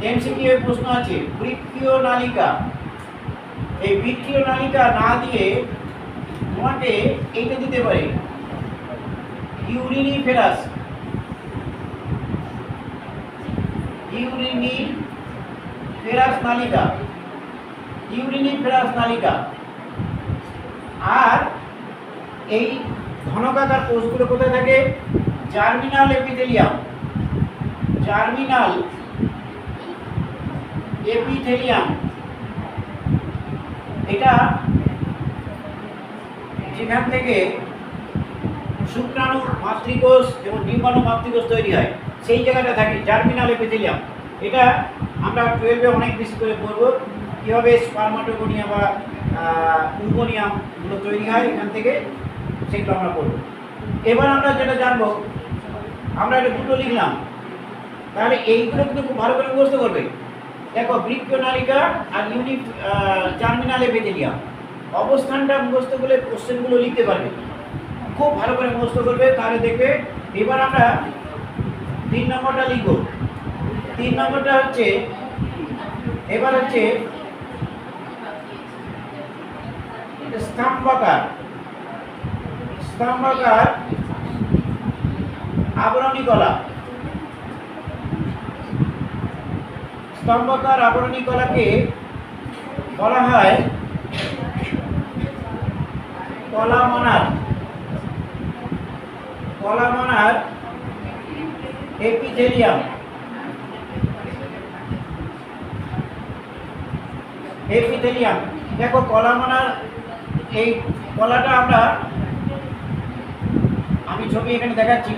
এমসিকিউ প্রশ্ন আছে বৃক্কীয় নালিকা। এই বৃক্কীয় নালিকা না দিয়ে তোমাকে এইটা দিতে পারে ইউরিনিফেরাস নালিকা, ইউরিনিফেরাস নালিকা। আর এই ঘনকাকার কোষগুলো কোথায় থাকে, জার্মিনাল এপিথেলিয়াম, জার্মিনাল এপিথেলিয়াম। এটা যেখান থেকে শুক্রাণু মাতৃকোষ এবং ডিম্বাণু মাতৃকোষ তৈরি হয় সেই জায়গাটা থাকে জার্মিনাল এপিথেলিয়াম। এটা আমরা 12-এ অনেক বেশি করে পড়ব, কীভাবে স্পার্মাটোগোনিয়া বা উগোনিয়ামগুলো তৈরি হয় এখান থেকে, সেগুলো আমরা পড়ব। এবার আমরা যেটা জানবো, আমরা এটা দুটো লিখলাম, তাহলে এইগুলো কিন্তু খুব ভালো করে মুখস্থ করবে। দেখো বৃক্কীয় নালিকা আর জার্মিনাল এপিথেলিয়াম, অবস্থানটা মুখস্থ করলে কোশ্চেনগুলো লিখতে পারবে, খুব ভালো করে মুখস্থ করবে, তাহলে দেখবে। এবার আমরা 3 নম্বরটা লিখব। 3 নম্বরটা হচ্ছে, এবার হচ্ছে স্তম্ভাকার আবরণী কলা। স্তম্ভাকার আবরণী কলাকে বলা হয় কলামনার এপিথেলিয়াম। দেখো কলামনার এই কলাটা আমি ছবি এখানে দেখাচ্ছি।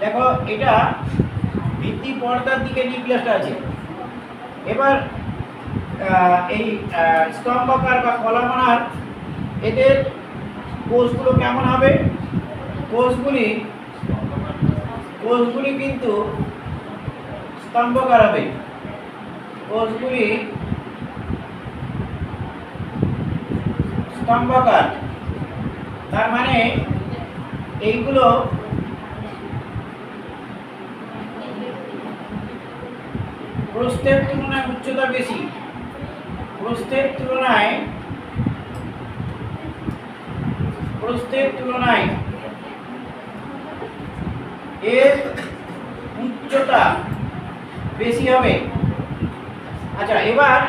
দেখো এটা ভিত্তি পর্দার দিকে নিউক্লিয়াসটা আছে। এবার এই স্তম্ভাকার বা কলামনার এদের কোষগুলো কেমন হবে, কোষগুলি কিন্তু স্তম্ভাকার হবে, কোষগুলি স্তম্ভাকার। তার মানে এইগুলো প্রস্থের তুলনায় উচ্চতা বেশি, প্রস্থের তুলনায় এর উচ্চতা বেশি হবে। আচ্ছা, এবার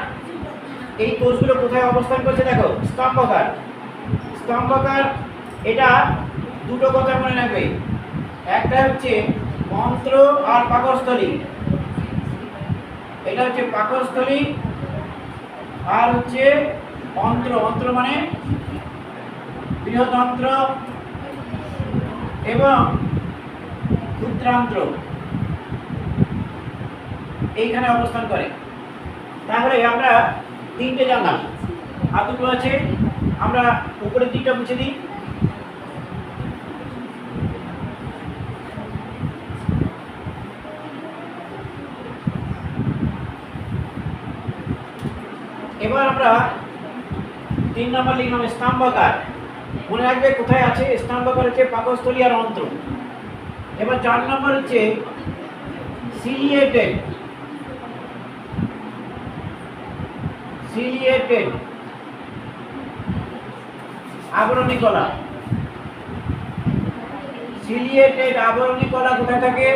এই কোষগুলো কোথায় অবস্থান করছে দেখো, স্তম্ভাকার। এটা দুটো কথা মনে রাখবে, একটা হচ্ছে অন্ত্র আর পাকস্থলী। এটা হচ্ছে পাকস্থলী আর হচ্ছে অন্ত্র মানে বৃহদন্ত্র এবং ক্ষুদ্রান্ত্র, এইখানে অবস্থান করে। তাহলে আমরা 3টে জানলাম, আর দুটো আছে, আমরা উপরের দিকটা মুছে দিই। এবার আমরা 3 নম্বর লিখলাম স্তম্ভাকার। মনে রাখবে কোথায় আছে, স্তম্ভাকার হচ্ছে পাকস্থলী আর অন্ত্র। এবার 4 নম্বর হচ্ছে সিলিয়েটেড। সিলিয়েটেড আবরণী কলা। সিলিয়েটেড আবরণী কলা কোথায় থাকে?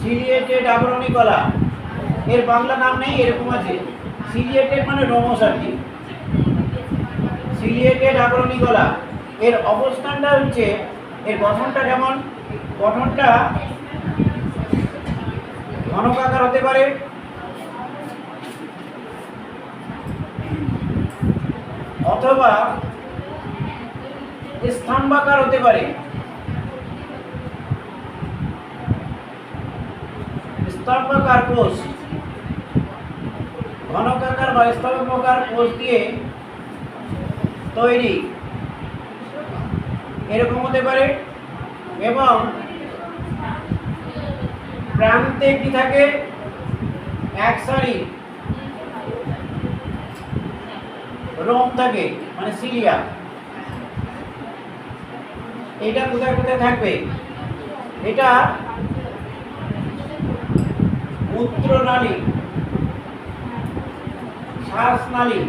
সিলিয়েটেড আবরণী কলা, এর বাংলা নাম নেই, এরকম আছে। সিলিয়েটেড মানে রমস আর কি। সিলিয়েটেড আবরণী কলা, এর অবস্থানটা হচ্ছে, এর গঠনটা কেমন? গঠনটা ঘনকাকার হতে পারে, অথবা স্তম্ভাকার হতে পারে। স্তম্ভাকার কোষ, ঘনকাকার বা স্তম্ভাকার কোষ দিয়ে তৈরি, এরকম হতে পারে। এবং প্রান্তে কি থাকে? এক সারি রোম থাকে, মানে সিলিয়া। এটা কোথায় কোথায় থাকবে? এটা মূত্রনালী, শ্বাসনালী,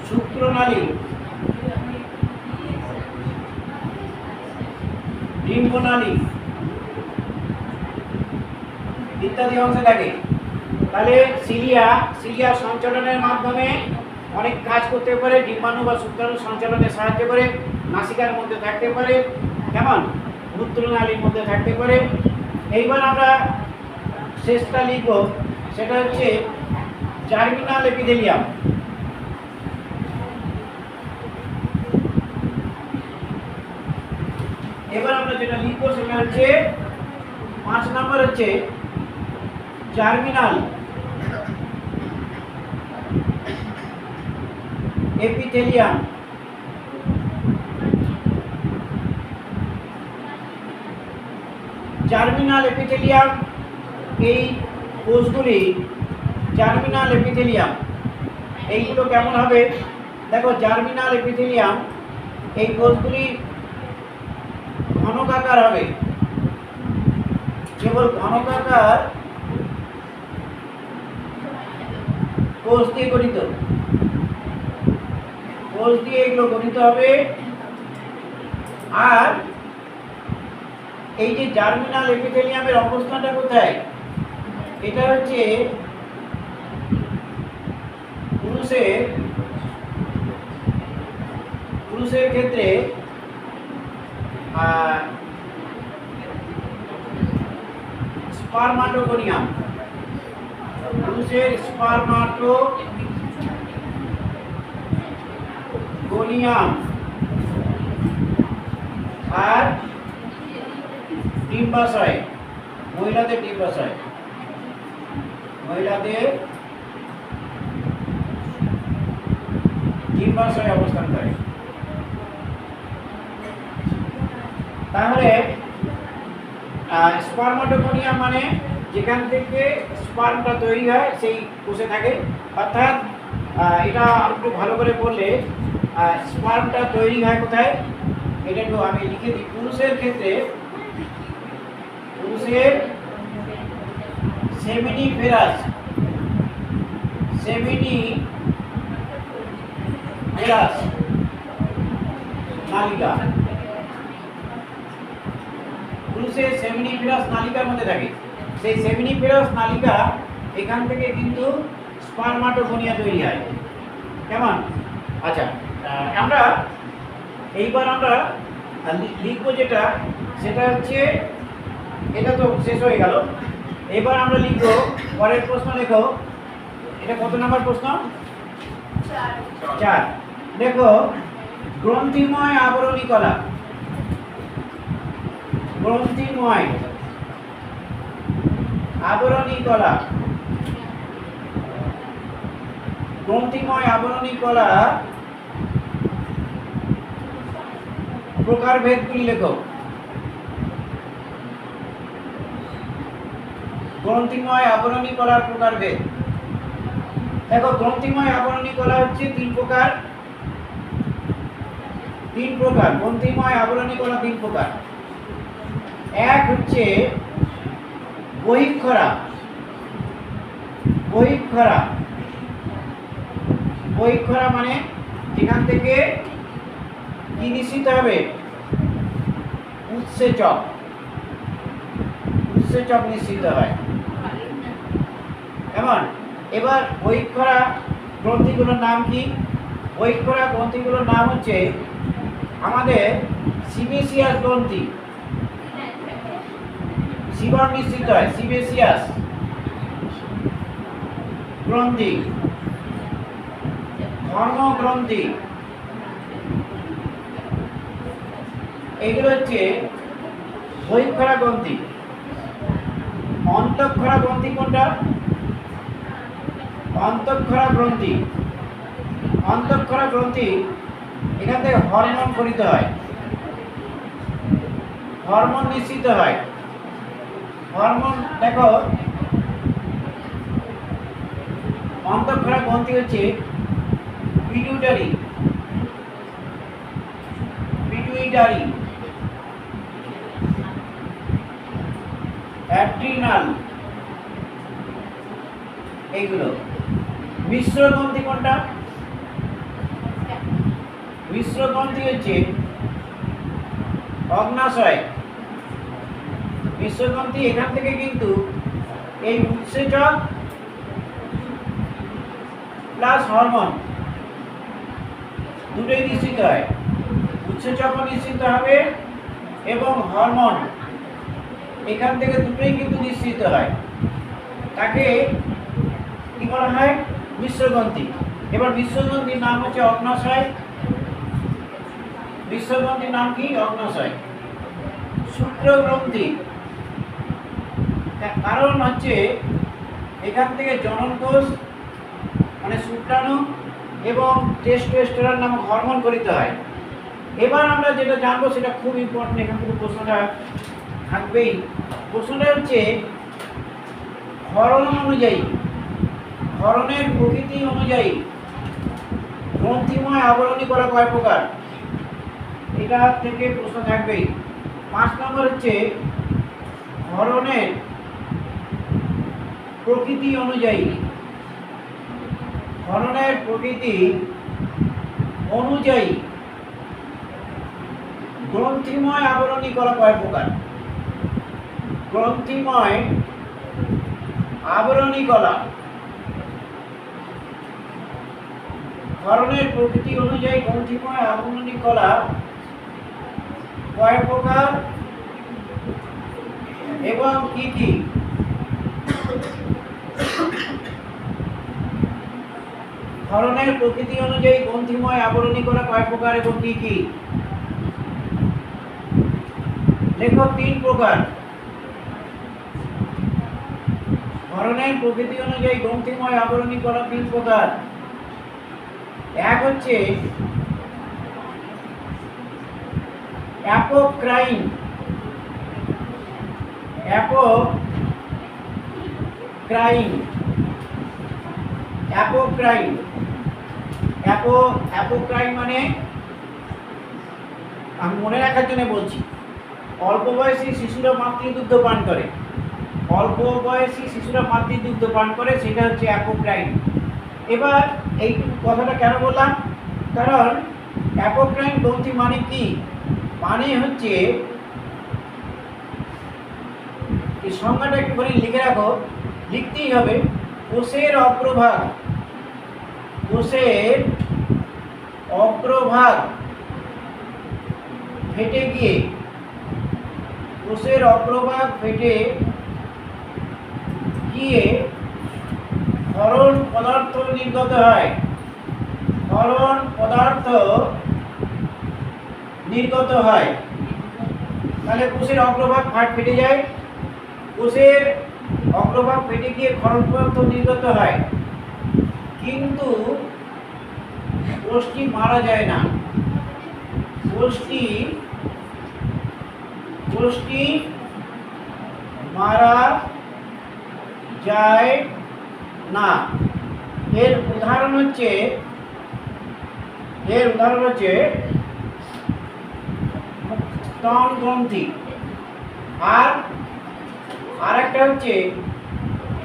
শুক্রনালী, ডিম্বনালী ইত্যাদি অংশে থাকে। তাহলে সিলিয়া সঞ্চালনের মাধ্যমে অনেক কাজ করতে পারে। ডিম্বাণু বা শুক্রাণু সঞ্চালনে সাহায্য করে। নাসিকার মধ্যে থাকতে পারে, কেমন? মূত্রনালীর মধ্যে থাকতে পারে। এইবার আমরা শেষটা লিখব, সেটা হচ্ছে জার্মিনাল এপিথেলিয়াম। এবার আমরা যেটা লিখবো সেটা হচ্ছে 5 নম্বর হচ্ছে জার্মিনাল এপিথেলিয়াম। জার্মিনাল এপিথেলিয়াম, এই কোষগুলি জার্মিনাল এপিথেলিয়াম, এইগুলো কেমন হবে? দেখো, জার্মিনাল এপিথেলিয়াম, এই কোষগুলি ঘনকাকার হবে, কেবল ঘনকাকার কোষ দিয়ে গঠিত, কোষ দিয়ে এগুলো গঠিত হবে। আর এই যে জার্মিনাল এপিথেলিয়ামের অবস্থানটা কোথায়? এটা হচ্ছে পুরুষের ক্ষেত্রে স্পারমাটোগোনিয়াম, পুরুষের স্পারমাটোগোনিয়াম, আর ডিম্বাশয়, মহিলাদের ডিম্বাশয়, মহিলাদের ডিম্বাশয় অবস্থান করে। তাহলে স্পারমাটোগোনিয়াম মানে যেখান থেকে স্পার্মটা তৈরি হয় সেই কোষে থাকে। অর্থাৎ এটা একটু ভালো করে বললে, স্পার্মটা তৈরি হয় কোথায়? এটা একটু আমি লিখে দিই। পুরুষের ক্ষেত্রে পুরুষের সেমিনিফেরাস নালিকা, পুরুষের সেমিনিফেরাস নালিকার মধ্যে থাকে। সেই সেমিনিফেরাস নালিকা, এখান থেকে কিন্তু স্পারমাটোগোনিয়া তৈরি হয়, কেমন? আচ্ছা, এইবার আমরা লিখবো যেটা, সেটা হচ্ছে, এটা তো শেষ হয়ে গেল। এবার আমরা লিখবো পরের প্রশ্ন। দেখো, এটা কত নম্বর প্রশ্ন? 4। দেখো, গ্রন্থিময় আবরণী কলা, গ্রন্থিময় আবরণী কলা, গ্রন্থিময় আবরণী কলা প্রকারভেদগুলি লেখো। গ্রন্থিময় আবরণী কলার প্রকারভেদ। দেখো, গ্রন্থিময় আবরণী কলা হচ্ছে 3 প্রকার। গ্রন্থিময় আবরণী কলা 3 প্রকার। এক হচ্ছে বহিঃক্ষরা। বহিঃক্ষরা বহিঃক্ষরা মানে যেখান থেকে কি নিশ্চিত হবে? উৎসেচক। উৎসেচক নিশ্চিত হয়। কেমন? এবার বহিঃক্ষরা গ্রন্থিগুলোর নাম কি? বহিঃক্ষরা গ্রন্থিগুলোর নাম হচ্ছে আমাদের সিবেসিয়াস গ্রন্থি। শিবর নিশ্চিত হয় সিবেসিয়াস গ্রন্থি, ধর্ম গ্রন্থি, এগুলো হচ্ছে বহিঃক্ষরা গ্রন্থি। অন্তঃক্ষরা গ্রন্থি কোনটা? অন্তঃক্ষরা গ্রন্থি। অন্তঃক্ষরা গ্রন্থি এখান থেকে হরমোন খরিত হয়, হরমোন নিশ্চিত হয়। হরমোন দেখো, অন্তঃক্ষরা গ্রন্থি হচ্ছে পিটুইটারি, পিটুইটারি, অ্যাড্রিনাল, এইগুলো। মিশ্র গ্রন্থি কোনটা? মিশ্র গ্রন্থি হচ্ছে অগ্নাশয়। মিশ্র গ্রন্থি এখান থেকে কিন্তু এই উৎসেচক প্লাস হরমোন দুটোই নিশ্চিত হয়। উৎসেচকও নিশ্চিত হবে এবং হরমোন এখান থেকে দুটোই কিন্তু নিশ্চিত হয়। তাকে কি বলা হয়? মিশ্রগ্রন্থি। এবার মিশ্রগ্রন্থির নাম হচ্ছে অগ্নাশয়। মিশ্রগ্রন্থির নাম কি? অগ্নাশয়। শুক্রগ্রন্থি, কারণ হচ্ছে এখান থেকে জনন কোষ মানে শুক্রাণু এবং টেস্টোস্টেরন নামক হরমোন গঠিত হয়। এবার আমরা যেটা জানবো সেটা খুব ইম্পর্টেন্ট, এখান থেকে প্রশ্নটা থাকবেই। প্রশ্নটা হচ্ছে হরণ অনুযায়ী, হরণের প্রকৃতি অনুযায়ী গ্রন্থিময় আবরণী করা কয় প্রকার? এটা থেকে প্রশ্ন থাকবেই। 5 নম্বর হচ্ছে হরণের প্রকৃতি অনুযায়ী, হরণের প্রকৃতি অনুযায়ী গ্রন্থিময় আবরণী করা কয় প্রকার? গ্রন্থিময় আবরণী কলা হরণের প্রকৃতি অনুযায়ী গ্রন্থিময় আবরণী কলা কয় প্রকার এবং কি কি? হরণের প্রকৃতি অনুযায়ী গ্রন্থিময় আবরণী কলা কয় প্রকার এবং কি কি? লেখো 3 প্রকার। হরণের প্রকৃতি অনুযায়ী গ্রন্থিময় আবরণী কলা 3 প্রকার। এক হচ্ছে অ্যাপোক্রাইন। অ্যাপোক্রাইন, অ্যাপোক্রাইন, অ্যাপোক্রাইন মানে আমি মনে রাখার জন্য বলছি, অল্প বয়সী শিশুরা মাতৃদুগ্ধ পান করে। অল্প বয়সী শিশুরা মাতৃদুগ্ধ পান করে, সেটা হচ্ছে অ্যাপোক্রাইন। এবার এই কথাটা কেন বললাম? কারণ অ্যাপোক্রাইন গ্রন্থি মানে কি? মানে হচ্ছে, এই সংজ্ঞাটা একটুখানি লিখে রাখো, লিখতেই হবে। কোষের অগ্রভাগ, কোষের অগ্রভাগ ফেটে গিয়ে, কোষের অগ্রভাগ ফেটে গিয়ে ক্ষরণ পদার্থ নির্গত হয়। ক্ষরণ পদার্থ নির্গত হয়। তাহলে কোষের অগ্রভাগ ফেটে যায়, কোষের অগ্রভাগ ফেটে গিয়ে ক্ষরণ পদার্থ নির্গত হয়, কিন্তু কোষটি মারা যায় না। কোষটি মারা যায় না। এর উদাহরণ হচ্ছে স্তন গ্রন্থি। আর আরেকটা হচ্ছে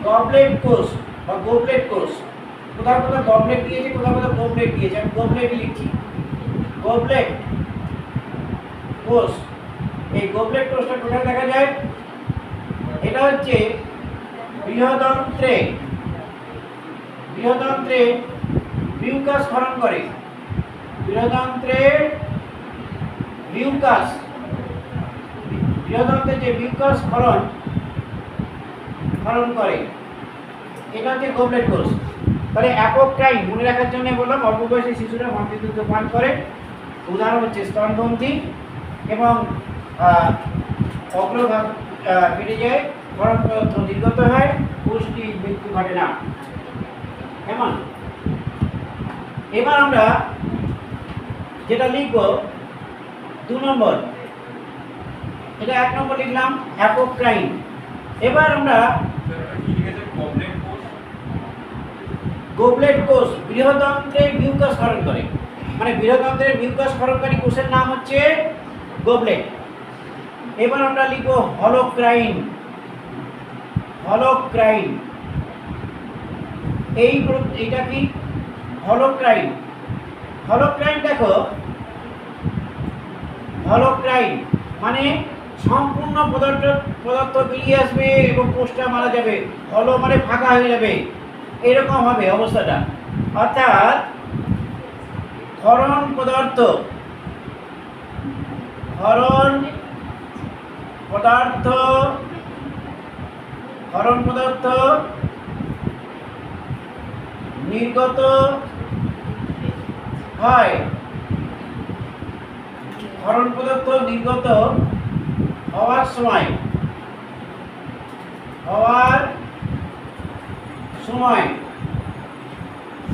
গবলেট কোষ বা গোবলেট কোষ। কোথাও কোথাও গবলেট দিয়েছে, কোথাও কোথাও গোবলেট দিয়েছে, আমি গোবলেট লিখছি। গোবলেট কোষ, এই গোবলেট কোষটা কোথায় দেখা যায়? এটা হচ্ছে বৃহদন্ত্রে, বৃহদন্ত্রে মিউকাস ক্ষরণ করে। বৃহদন্ত্রে মিউকাস, বৃহদন্ত্রে যে মিউকাস ক্ষরণ করে, এটা হচ্ছে গোবলেট কোষ। তাহলে অ্যাপোক্রাইন মনে রাখার জন্য বললাম, অল্প বয়সী শিশুরা মাতৃদুগ্ধ পান করে। উদাহরণ হচ্ছে স্তনগ্রন্থি এবং অগ্রভাগ ফেটে যায়, ক্ষরণ পদার্থ নির্গত হয়, পুষ্টি মৃত্যু ঘটে না। কেমন? এবার আমরা যেটা লিখব 2 নম্বর, এটা 1 নম্বর লিখলাম অ্যাপোক্রাইন। এবার আমরা গোবলেট কোষ বৃহদন্ত্রে মিউকাস ক্ষরণ করে, মানে বৃহদন্ত্রের মিউকাস ক্ষরণকারী কোষের নাম হচ্ছে গোবলেট। এবার আমরা লিখব হলোক্রাইন। হলোক্রাইন, এইটা কি? হলোক্রাইন। হলোক্রাইন দেখো, হলোক্রাইন মানে সম্পূর্ণ পদার্থ বেরিয়ে আসবে এবং কোষটা মারা যাবে। হলো মানে ফাঁকা হয়ে যাবে, এরকম হবে অবস্থাটা। অর্থাৎ ক্ষরণ পদার্থ নির্গত হয়, ক্ষরণ পদার্থ নির্গত হওয়ার সময়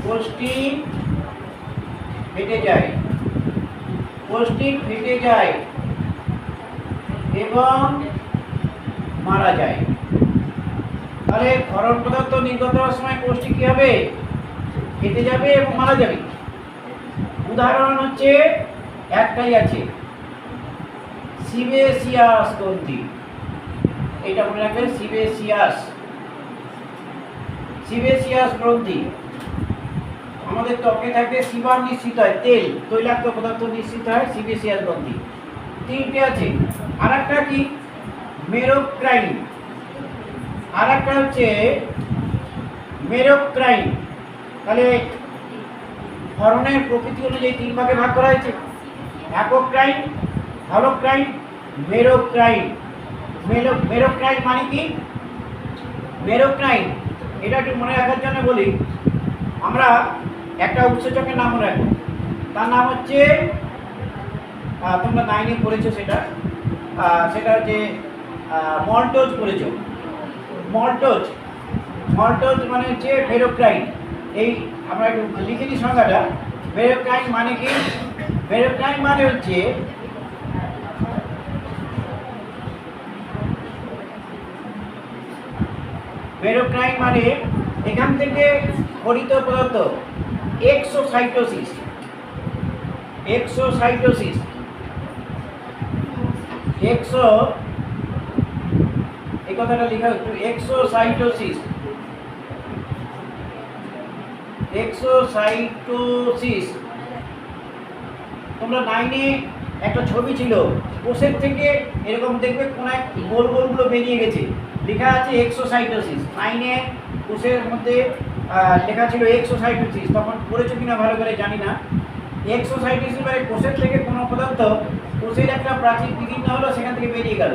কোষটি ফেটে যায় এবং মারা যায়। তাহলে ক্ষরণ পদার্থ নির্গত হওয়ার সময় কোষটি কি হবে? ফেটে যাবে এবং মারা যাবে। উদাহরণ হচ্ছে একটাই আছে, সিবেসিয়াস গ্রন্থি। এটা মনে রাখবেন, সিবেসিয়াস গ্রন্থি। আমাদের ত্বকে থাকে সিবাম নিঃসৃত হয়, তেল তৈলাক্ত পদার্থ নিঃসৃত হয়, সিবেসিয়াস গ্রন্থি। 3টে আছে। আরেকটা কি? মেরোক্রাইন। আরেকটা হচ্ছে মেরোক্রাইন। তাহলে ক্ষরণের প্রকৃতি অনুযায়ী 3 ভাগে ভাগ করা হয়েছে: অ্যাপোক্রাইন, হলোক্রাইন, মেরোক্রাইন। মেরোক্রাইন মানে কি? মেরোক্রাইন এটা একটু মনে রাখার জন্য বলি, আমরা একটা উৎসেচকের নাম মনে রাখবো, তার নাম হচ্ছে, তোমরা 9-এ পড়েছো সেটা হচ্ছে মল্টোজ পড়েছো। মল্টোজ মানে হচ্ছে মেরোক্রাইন। এই আমরা একটু লিখে দিই সংজ্ঞাটা। মেরোক্রাইন মানে কি? মেরোক্রাইন মানে হচ্ছে মেরোক্রাইন মানে এখান থেকে খরিত পদার্থ এক্সোসাইটোসিস, এই কথাটা লেখা একটু, এক্সোসাইটোসিস। তোমরা 9-এ একটা ছবি ছিল, কোষের থেকে এরকম দেখবে কোনায় গোল গোলগুলো বেরিয়ে গেছে, লেখা আছে এক্সোসাইটোসিস। 9-এ কোষের মধ্যে লেখা ছিল এক্সোসাইটোসিস। তখন পড়েছো কিনা ভালো করে জানি না। এক্সোসাইটোসিস মানে কোষের থেকে কোনো পদার্থ কোষের একটা প্রাচীর বিকীর্ণ হলো, সেখান থেকে বেরিয়ে গেল।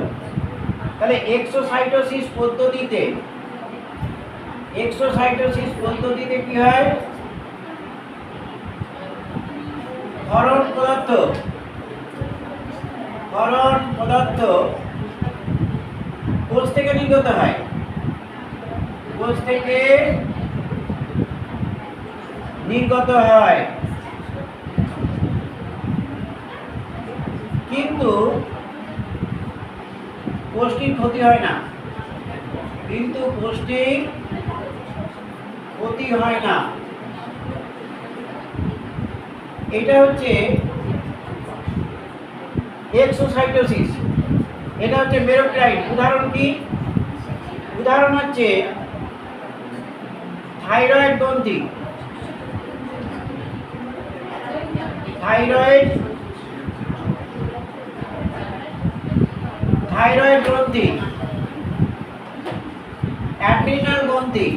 তাহলে এক্সোসাইটোসিস পদ্ধতিতে কি হয়? ক্ষরণ পদার্থ কোষ থেকে নির্গত হয়, কিন্তু কোষটির ক্ষতি হয় না, এটা হচ্ছে এক্সোসাইটোসিস। এটা হচ্ছে মেরোক্রাইন। উদাহরণ কি? উদাহরণ হচ্ছে থাইরয়েড গ্রন্থি, থাইরয়েড গ্রন্থি, অ্যাড্রিনাল গ্রন্থি,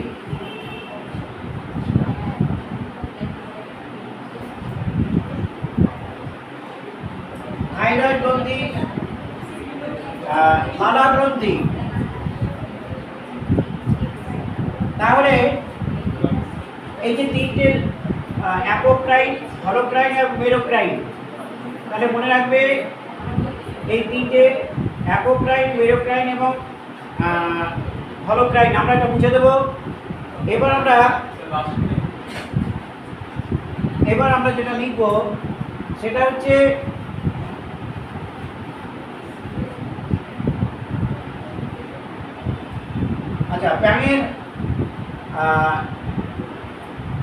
থাইরয়েড গ্রন্থি, লালা গ্রন্থি। তাহলে এই যে তিনটে অ্যাপোক্রাইন, হলোক্রাইন এবং মেরোক্রাইন, তাহলে মনে রাখবে এই তিনটে অ্যাপোক্রাইন, মেরোক্রাইন এবং হলোক্রাইন আমরা এটা মুছে দেব। এবার আমরা যেটা লিখব সেটা হচ্ছে আচ্ছা, ব্যাঙের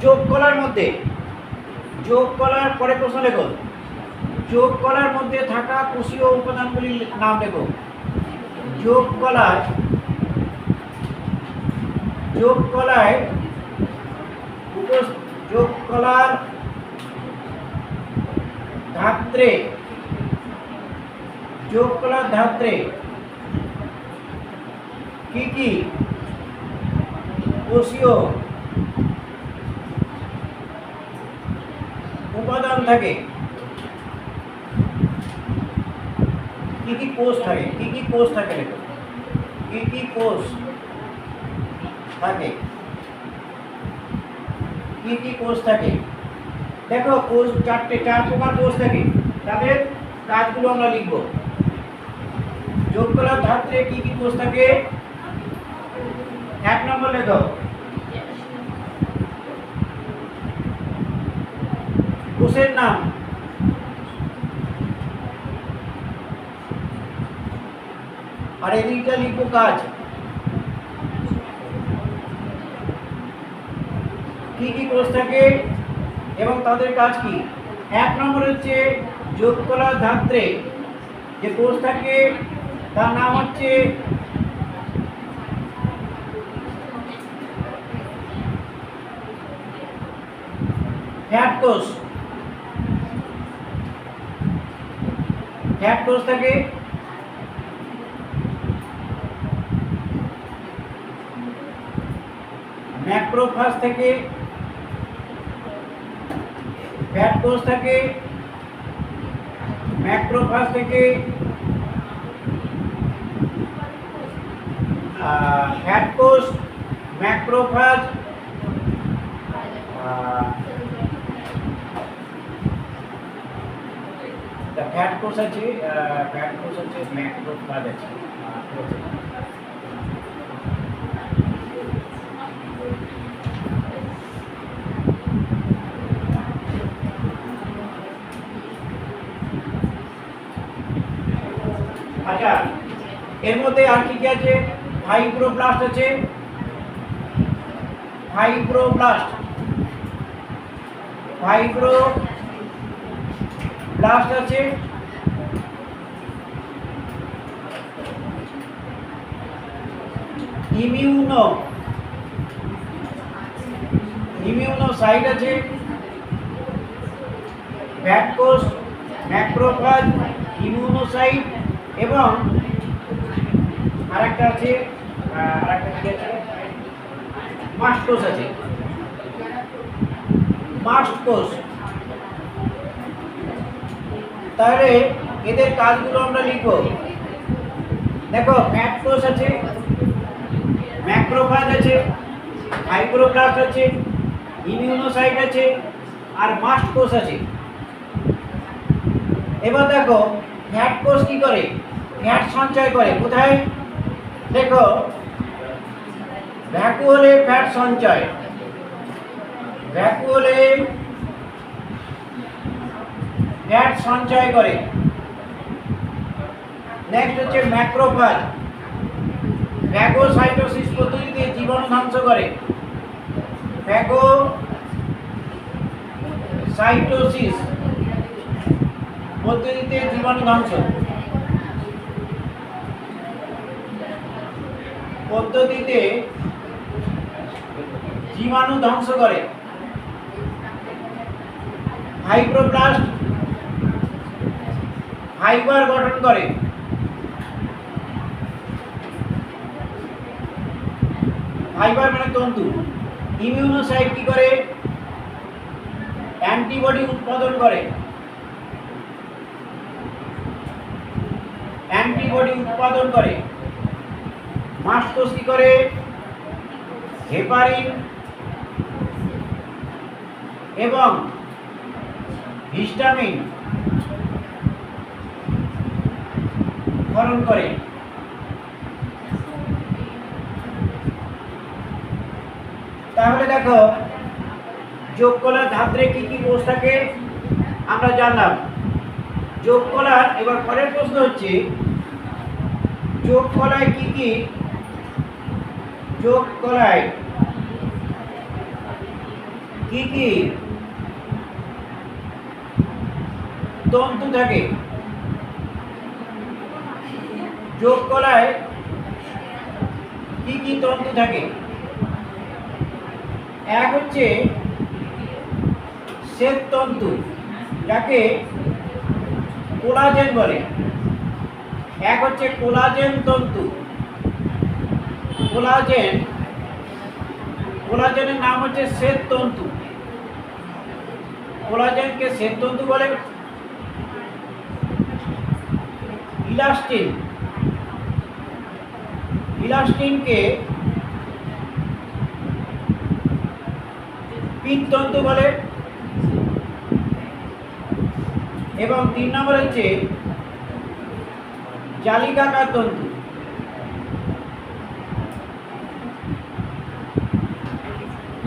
যোগ কলার মধ্যে, যোগ কলার পরে প্রশ্ন লেখো, যোগ কলার মধ্যে থাকা কোষীয় উপাদানগুলির নাম লেখো। যোগ কলায় যোগ কলার ধাত্রে, যোগ কলার ধাত্রে কি কি কোষীয় উপাদান থাকে, কি কি কোষ থাকে, কি কি কোষ থাকে লেখো, কি কি কোষ থাকে, কি কি কোষ থাকে। দেখো কোষ চার প্রকার কোষ থাকে, তাদের কাজগুলো আমরা লিখব। যোগ কলার ধাত্রে কি কি কোষ থাকে? 1 নম্বর লেখো, কোষের নাম। আর এদিকটা লিখবো কাজ, কি কি কোষ থাকে এবং তাদের কাজ কি। 1 নম্বর হচ্ছে যোগ কলার ধাত্রে যে কোষ থাকে তার নাম হচ্ছে ফ্যাট কোষ। ফ্যাট কোষ থাকে। ম্যাক্রোফাজ থেকে ফ্যাট কোষ থাকে, ম্যাক্রোফাজ থেকে ফ্যাট কোষ, ম্যাক্রোফাজ, ফ্যাট কোষ আছে, ম্যাক্রোফাজ আছে। আচ্ছা, এর মধ্যে আর কি কি আছে? ফাইব্রোব্লাস্ট আছে, ফাইব্রোব্লাস্ট আছে, ইমিউনোসাইট আছে, ফ্যাট কোষ, ম্যাক্রোফাজ, ইমিউনোসাইট এবং আরেকটা আছে মাস্ট কোষ আছে, মাস্ট কোষ। তাহলে এদের কাজগুলো আমরা লিখব। দেখো ফ্যাট কোষ আছে, ম্যাক্রোফাজ আছে, ফাইব্রোব্লাস্ট আছে, ইমিউনোসাইট আছে আর মাস্ট কোষ আছে। এবার দেখো ফ্যাট কোষ কি করে? ফ্যাট সঞ্চয় করে। কোথায়? দেখো ভ্যাকুওলে ফ্যাট সঞ্চয়, ভ্যাকুওলে ফ্যাট সঞ্চয় করে। নেক্সট হচ্ছে ম্যাক্রোফাজ, ফ্যাগোসাইটোসিস পদ্ধতিতে জীবাণু ধ্বংস করে। ফ্যাগোসাইটোসিস পদ্ধতিতে জীবাণু ধ্বংস। পদ্ধতিতে জীবাণু ধ্বংস করে। ফাইব্রোব্লাস্ট ফাইবার গঠন করে। ফাইবার মানে তন্তু। ইমিউনোসাইট কি করে? অ্যান্টিবডি উৎপাদন করে। অ্যান্টিবডি উৎপাদন করে। মাস্টকোষ কি করে? হেপারিন এবং হিস্টামিন ক্ষরণ করে। তাহলে দেখো যোগ কলার ধাত্রে কি কি কোষ থাকে আমরা জানলাম। যোগ কলার এবার পরের প্রশ্ন হচ্ছে যোগ কলায় কি কি যোগ কলায় কি কি তন্তু থাকে? যোগ কলায় কি কি তন্তু থাকে? এক হচ্ছে শ্বেত তন্তু, যাকে কোলাজেন বলে। এক হচ্ছে কোলাজেন তন্তু। কোলাজেনের নাম হচ্ছে শ্বেত তন্তু। কোলাজেনকে শ্বেত তন্তু বলে। ইলাস্টিনকে পিত্ততন্তু বলে। এবং 3 নম্বর হচ্ছে জালিকাকার তন্তু।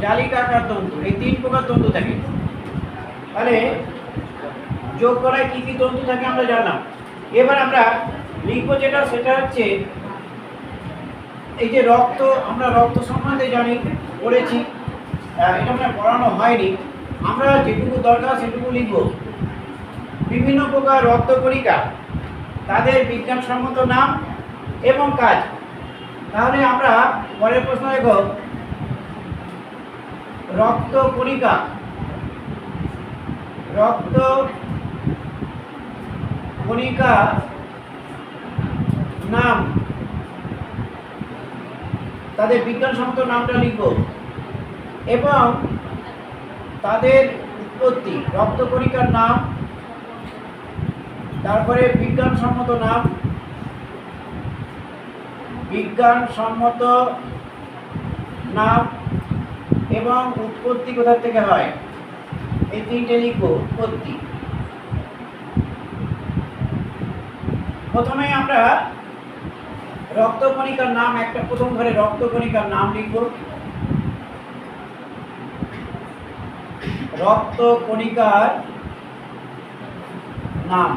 জালিকাকার তন্তু, এই 3 প্রকার তন্তু থাকে। তাহলে যোগ কলায় কি কি তন্তু থাকে আমরা জানলাম। এবার আমরা লিখবো যেটা, সেটা হচ্ছে এই যে রক্ত, আমরা রক্ত সম্বন্ধে জানি, পড়েছি, এটা আমরা পড়ানো হয়নি। আমরা যেটুকু দরকার সেটুকু লিখব। বিভিন্ন প্রকার রক্তকণিকা, তাদের বিজ্ঞানসম্মত নাম এবং কাজ। তাহলে আমরা পরের প্রশ্ন দেখব, রক্তকণিকা নাম, তাদের বিজ্ঞানসম্মত নামটা লিখব এবং তাদের উৎপত্তি। রক্তকণিকার নাম, তারপরে বিজ্ঞানসম্মত নাম এবং উৎপত্তি কোথা থেকে হয়, এই 3টে লিখব। উৎপত্তি। প্রথমে আমরা রক্তকণিকার নাম, একটা প্রথম ঘরে রক্তকণিকার নাম লিখব। রক্তকণিকার নাম,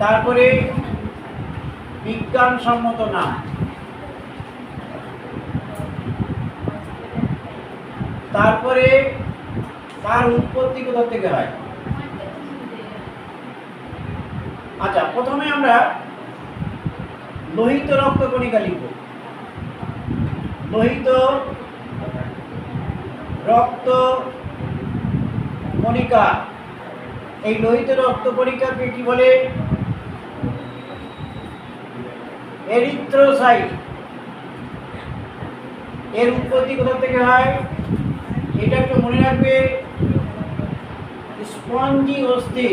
তারপরে বিজ্ঞানসম্মত নাম, তারপরে তার উৎপত্তি কোথা থেকে হয়। আচ্ছা, প্রথমে আমরা লোহিত রক্তকণিকা লিখব। লোহিত রক্তকণিকা, এই লোহিত রক্তকণিকাকে কি বলে? এরিথ্রোসাইট। এর উৎপত্তি কোথা থেকে হয় এটা একটু মনে রাখবে। স্পঞ্জি অস্থি,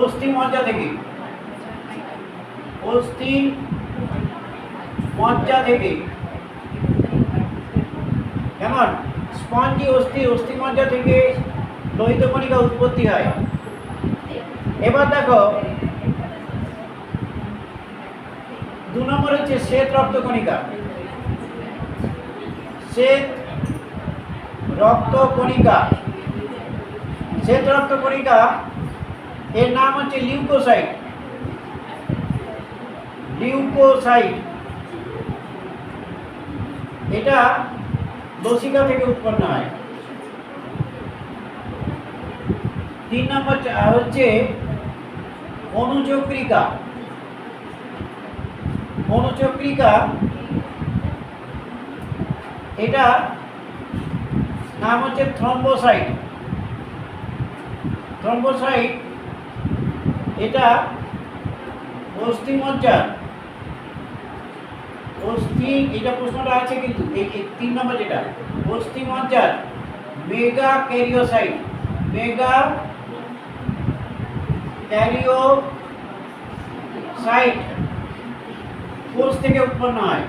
অস্থি মজ্জা থেকে, কেমন? স্পঞ্জি অস্থি মজ্জা থেকে লোহিত কণিকা উৎপত্তি হয়। এবার দেখো 2 নম্বর হচ্ছে শ্বেত রক্তকণিকা। শ্বেত রক্তকণিকা এর নাম হচ্ছে লিউকোসাইট। এটা লসিকা থেকে উৎপন্ন হয়। 3 নম্বর হচ্ছে অনুচক্রিকা, অনুচক্রিকা এটা নাম হচ্ছে থ্রম্বোসাইট। থ্রম্বোসাইট এটা অস্থিমজ্জার, এটা প্রশ্নটা আছে কিন্তু এই 3 নম্বর যেটা অস্থিমজ্জার মেগা ক্যারিওসাইট, মেগা ক্যারিওসাইট কোষ থেকে উৎপন্ন হয়।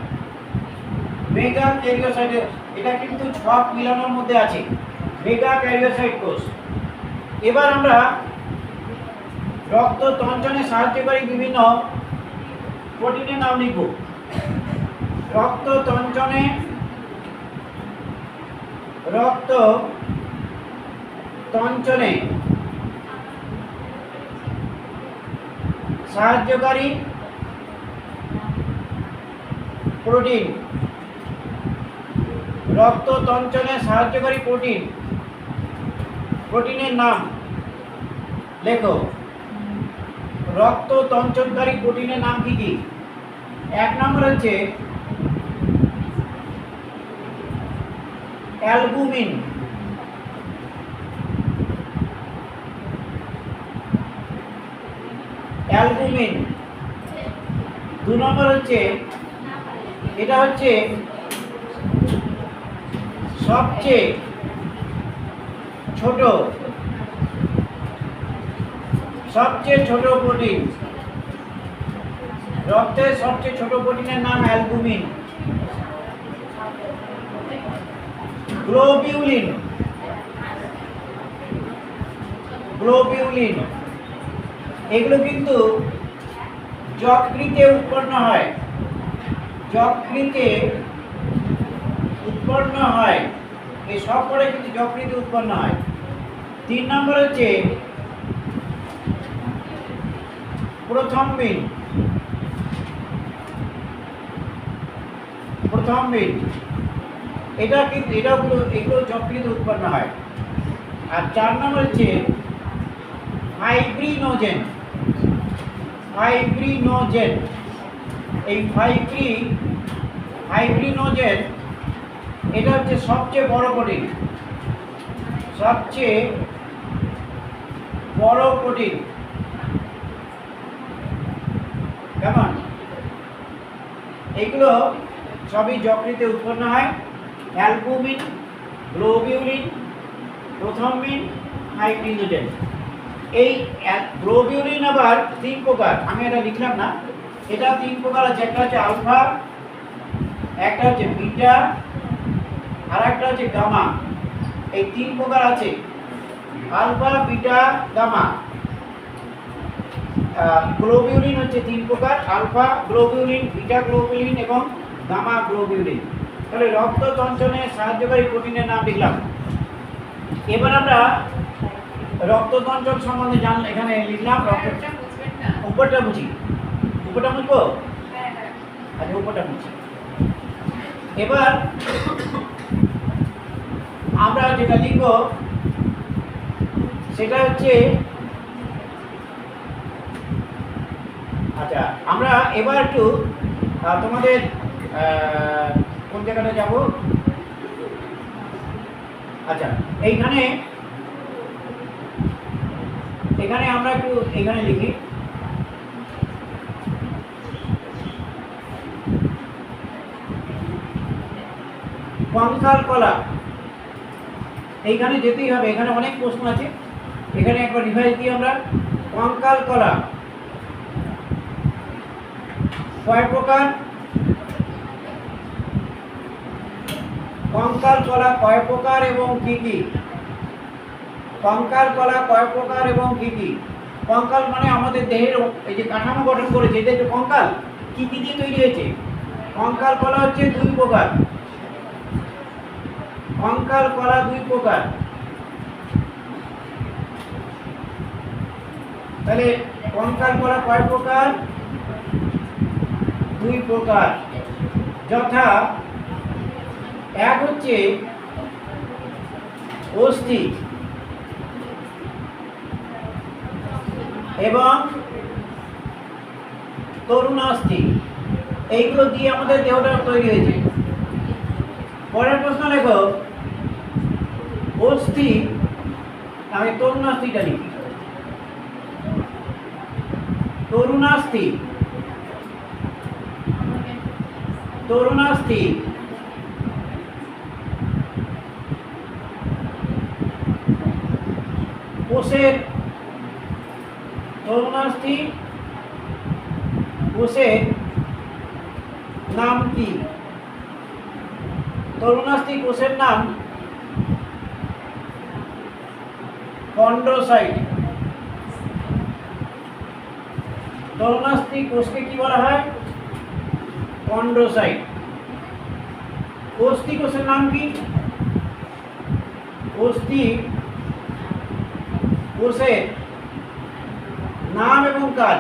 মেগা ক্যারিওসাইট এটা কিন্তু ছক মিলানোর মধ্যে আছে, মেগা ক্যারিওসাইট কোষ। এবার আমরা রক্ত তঞ্চনে সাহায্যকারী বিভিন্ন প্রোটিনের নাম লিখব। রক্ত তঞ্চনে সাহায্যকারী প্রোটিন, রক্ত তঞ্চনে সাহায্যকারী প্রোটিন, প্রোটিনের নাম লেখো। রক্ত তঞ্চনকারী প্রোটিনের নাম কি কি? 1 নম্বর হচ্ছে অ্যালবুমিন, অ্যালবুমিন। 2 নম্বর হচ্ছে এটা হচ্ছে সবচেয়ে ছোট প্রোটিন, রক্তের সবচেয়ে ছোট প্রোটিনের নাম অ্যালবুমিন। গ্লোবিউলিন, গ্লোবিউলিন এগুলো কিন্তু যকৃতে উৎপন্ন হয়, যকৃতে উৎপন্ন হয়, এই সব করে কিন্তু যকৃতে উৎপন্ন হয়। 3 নম্বর হচ্ছে প্রথমবিন, প্রথমবিন এটা কিন্তু এগুলো যকৃতে উৎপন্ন হয়। আর 4 নম্বর হচ্ছে ফাইব্রিনোজেন, ফাইব্রিনোজেন। এই ফাইব্রিনোজেন এটা হচ্ছে সবচেয়ে বড় প্রোটিন, সবচেয়ে বড় প্রোটিন। কেমন? এগুলো সবই যকৃতে উৎপন্ন হয়। Albumin, globulin, প্রথমবিন, fibrinogen. এই গ্লোবিউলিন আবার 3 প্রকার, আমি এটা লিখলাম না, এটা 3 প্রকার আছে। একটা হচ্ছে আলফা, একটা হচ্ছে বিটা, আর একটা হচ্ছে গামা। এই 3 প্রকার আছে, আলফা, বিটা, গামা। গ্লোবিউলিন হচ্ছে 3 প্রকার, আলফা গ্লোবিউলিন, বিটা গ্লোবিউলিন এবং গামা গ্লোবিউলিন। তাহলে রক্ত তঞ্চনে সাহায্যকারী প্রোটিনের নাম লিখলাম। এবার আমরা রক্ত তঞ্চন সম্বন্ধে জানলাম, এখানে লিখলাম উপরটা বুঝি, উপরটা বুঝবো। আচ্ছা, উপরটা বুঝি। এবার আমরা যেটা লিখব সেটা হচ্ছে, আচ্ছা আমরা এবার একটু তোমাদের কোন জায়গাটা যাব, আচ্ছা এইখানে আমরা একটু এখানে লিখি কঙ্কাল কলা। এইখানে যেতেই হবে, এখানে অনেক প্রশ্ন আছে, এখানে একবার রিভাইজ দিই আমরা। কঙ্কাল কলা কয় প্রকার? কঙ্কাল কলা কয় প্রকার এবং কি কি? কঙ্কাল কলা কয় প্রকার এবং কি কি? কঙ্কাল মানে আমাদের দেহের এই যে কাঠামো গঠন করেছে, এটা যে কঙ্কাল কি কি দিয়ে তৈরি হয়েছে? কঙ্কাল কলা হচ্ছে 2 প্রকার, কঙ্কাল কলা 2 প্রকার। তাহলে কঙ্কাল কলা কয় প্রকার? 2 প্রকার, যথা এক হচ্ছে অস্থি এবং তরুণাস্থি, এইগুলো দিয়ে আমাদের দেহটা তৈরি হয়েছে। পরের প্রশ্ন লেখো অস্থি, আমি তরুণাস্থিটা লিখি। তরুণাস্থি, তরুণাস্থি কোষের, তরুণাস্থি কোষের নাম কি? তরুণাস্থি কোষের নাম কন্ড্রোসাইট। তরুণাস্থি কোষকে কি বলা হয়? কন্ড্রোসাইট। অস্থি কোষের নাম কি? অস্থি কোষের নাম এবং কাজ।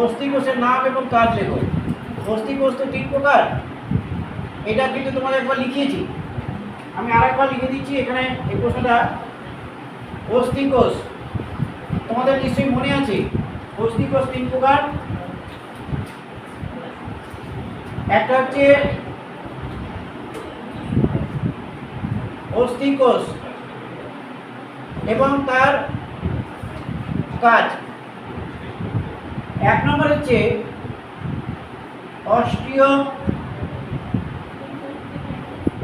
অস্থি কোষের নাম এবং কাজ লেখো। অস্থি কোষ তো 3 প্রকার, এটা কিন্তু তোমাদের একবার লিখিয়েছি, আমি আরেকবার লিখে দিচ্ছি এখানে। এই প্রশ্নটা অস্থি কোষ তোমাদের নিশ্চয়ই মনে আছে। অস্থি কোষ 3 প্রকার, একটা হচ্ছে অস্থি কোষ এবং তার কাজ। 1 নম্বর হচ্ছে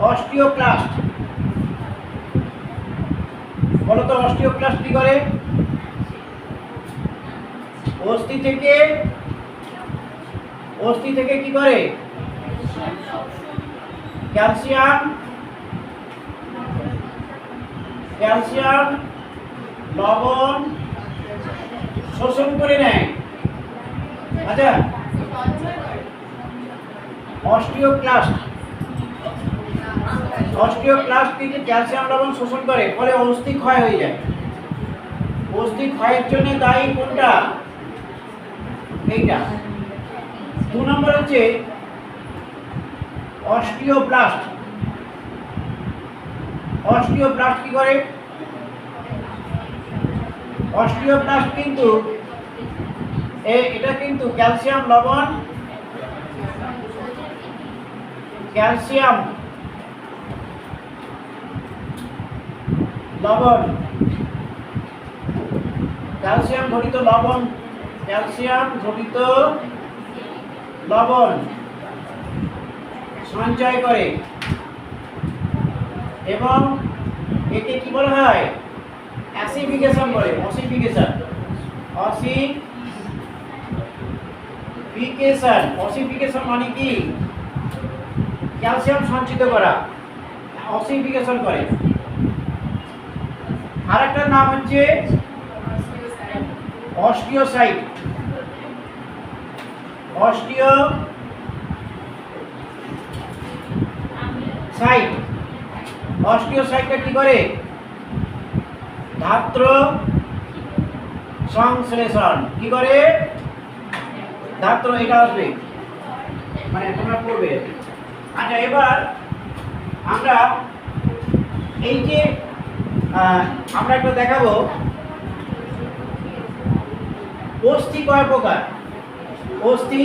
অস্টিওক্লাস্ট। বলো তো অস্টিওক্লাস্ট কি করে? অস্থি থেকে কি করে? ক্যালসিয়াম লবণ শোষণ করে নেয়। আচ্ছা, অস্টিওক্লাস্ট থেকে ক্যালসিয়াম লবণ শোষণ করে, ফলে অস্থি ক্ষয় হয়ে যায়। অস্থি ক্ষয়ের জন্য দায়ী কোনটা? এইটা। 2 নম্বর হচ্ছে অস্টিওব্লাস্ট। অস্টিওব্লাস্ট কি করে? অস্টিওব্লাস্ট কিন্তু এটা কিন্তু ক্যালসিয়াম লবণ ক্যালসিয়াম ঘটিত লবণ সঞ্চয় করে এবং একে কি বলা হয়? অ্যাসিফিকেশন বলে। অসিফিকেশন মানে কি? ক্যালসিয়াম সঞ্চিত করা, অসিফিকেশন করে। আরেকটা নাম হচ্ছে অস্টিওসাইট। অস্টিওসাইটটা কি করে? ধাত্র সংশ্লেষণ। কি করে? ধাত্র, এটা আসবে মানে তোমরা পড়বে। আচ্ছা, এবার আমরা এই যে আমরা একটা দেখাবো অস্থি কয় প্রকার। অস্থি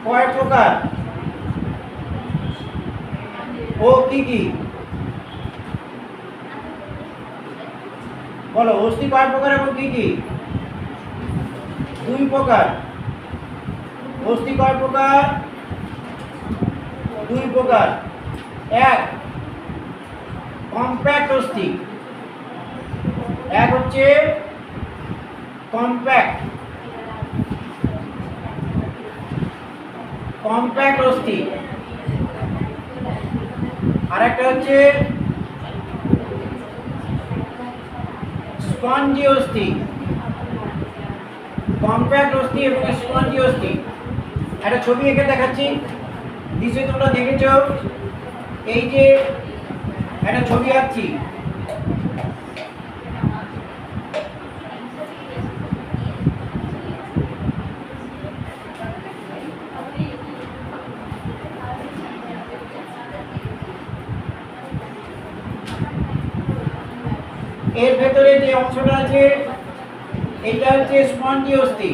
কয় প্রকার ও কি কি? বলো, অস্থি কয় প্রকার এবং কি কি? 2 প্রকার। অস্থি কয় প্রকার? 2 প্রকার। 1 কম্প্যাক্ট অস্থি। এক হচ্ছে কম্প্যাক্ট অস্থি, আর একটা হচ্ছে স্পঞ্জি অস্থি। কম্প্যাক্ট অস্থি এবং স্পঞ্জি অস্থি। একটা ছবি এঁকে দেখাচ্ছি, নিশ্চয়ই তোমরা দেখেছো। এই যে একটা ছবি আঁকছি, এর ভেতরে যে অংশটা আছে এটা হচ্ছে স্পঞ্জি অস্থি,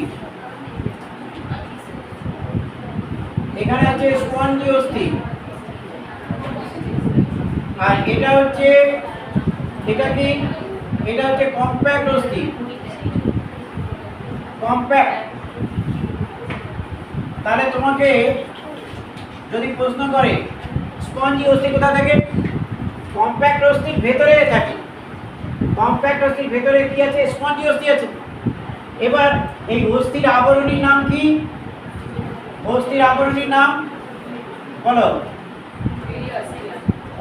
এখানে আছে স্পঞ্জি অস্থি, আর এটা হচ্ছে এটা কি, এটা হচ্ছে কম্প্যাক্ট অস্থি, কম্প্যাক্ট। তাহলে তোমাকে যদি প্রশ্ন করে স্পঞ্জি অস্থি কোথা থাকে, কম্প্যাক্ট অস্থির ভেতরে থাকে। কম্প্যাক্ট অস্থির ভেতরে কি আছে, স্পঞ্জি অস্থি আছে। এবার এই অস্থির আবরণীর নাম কি, অস্থির আবরণীর নাম বলো।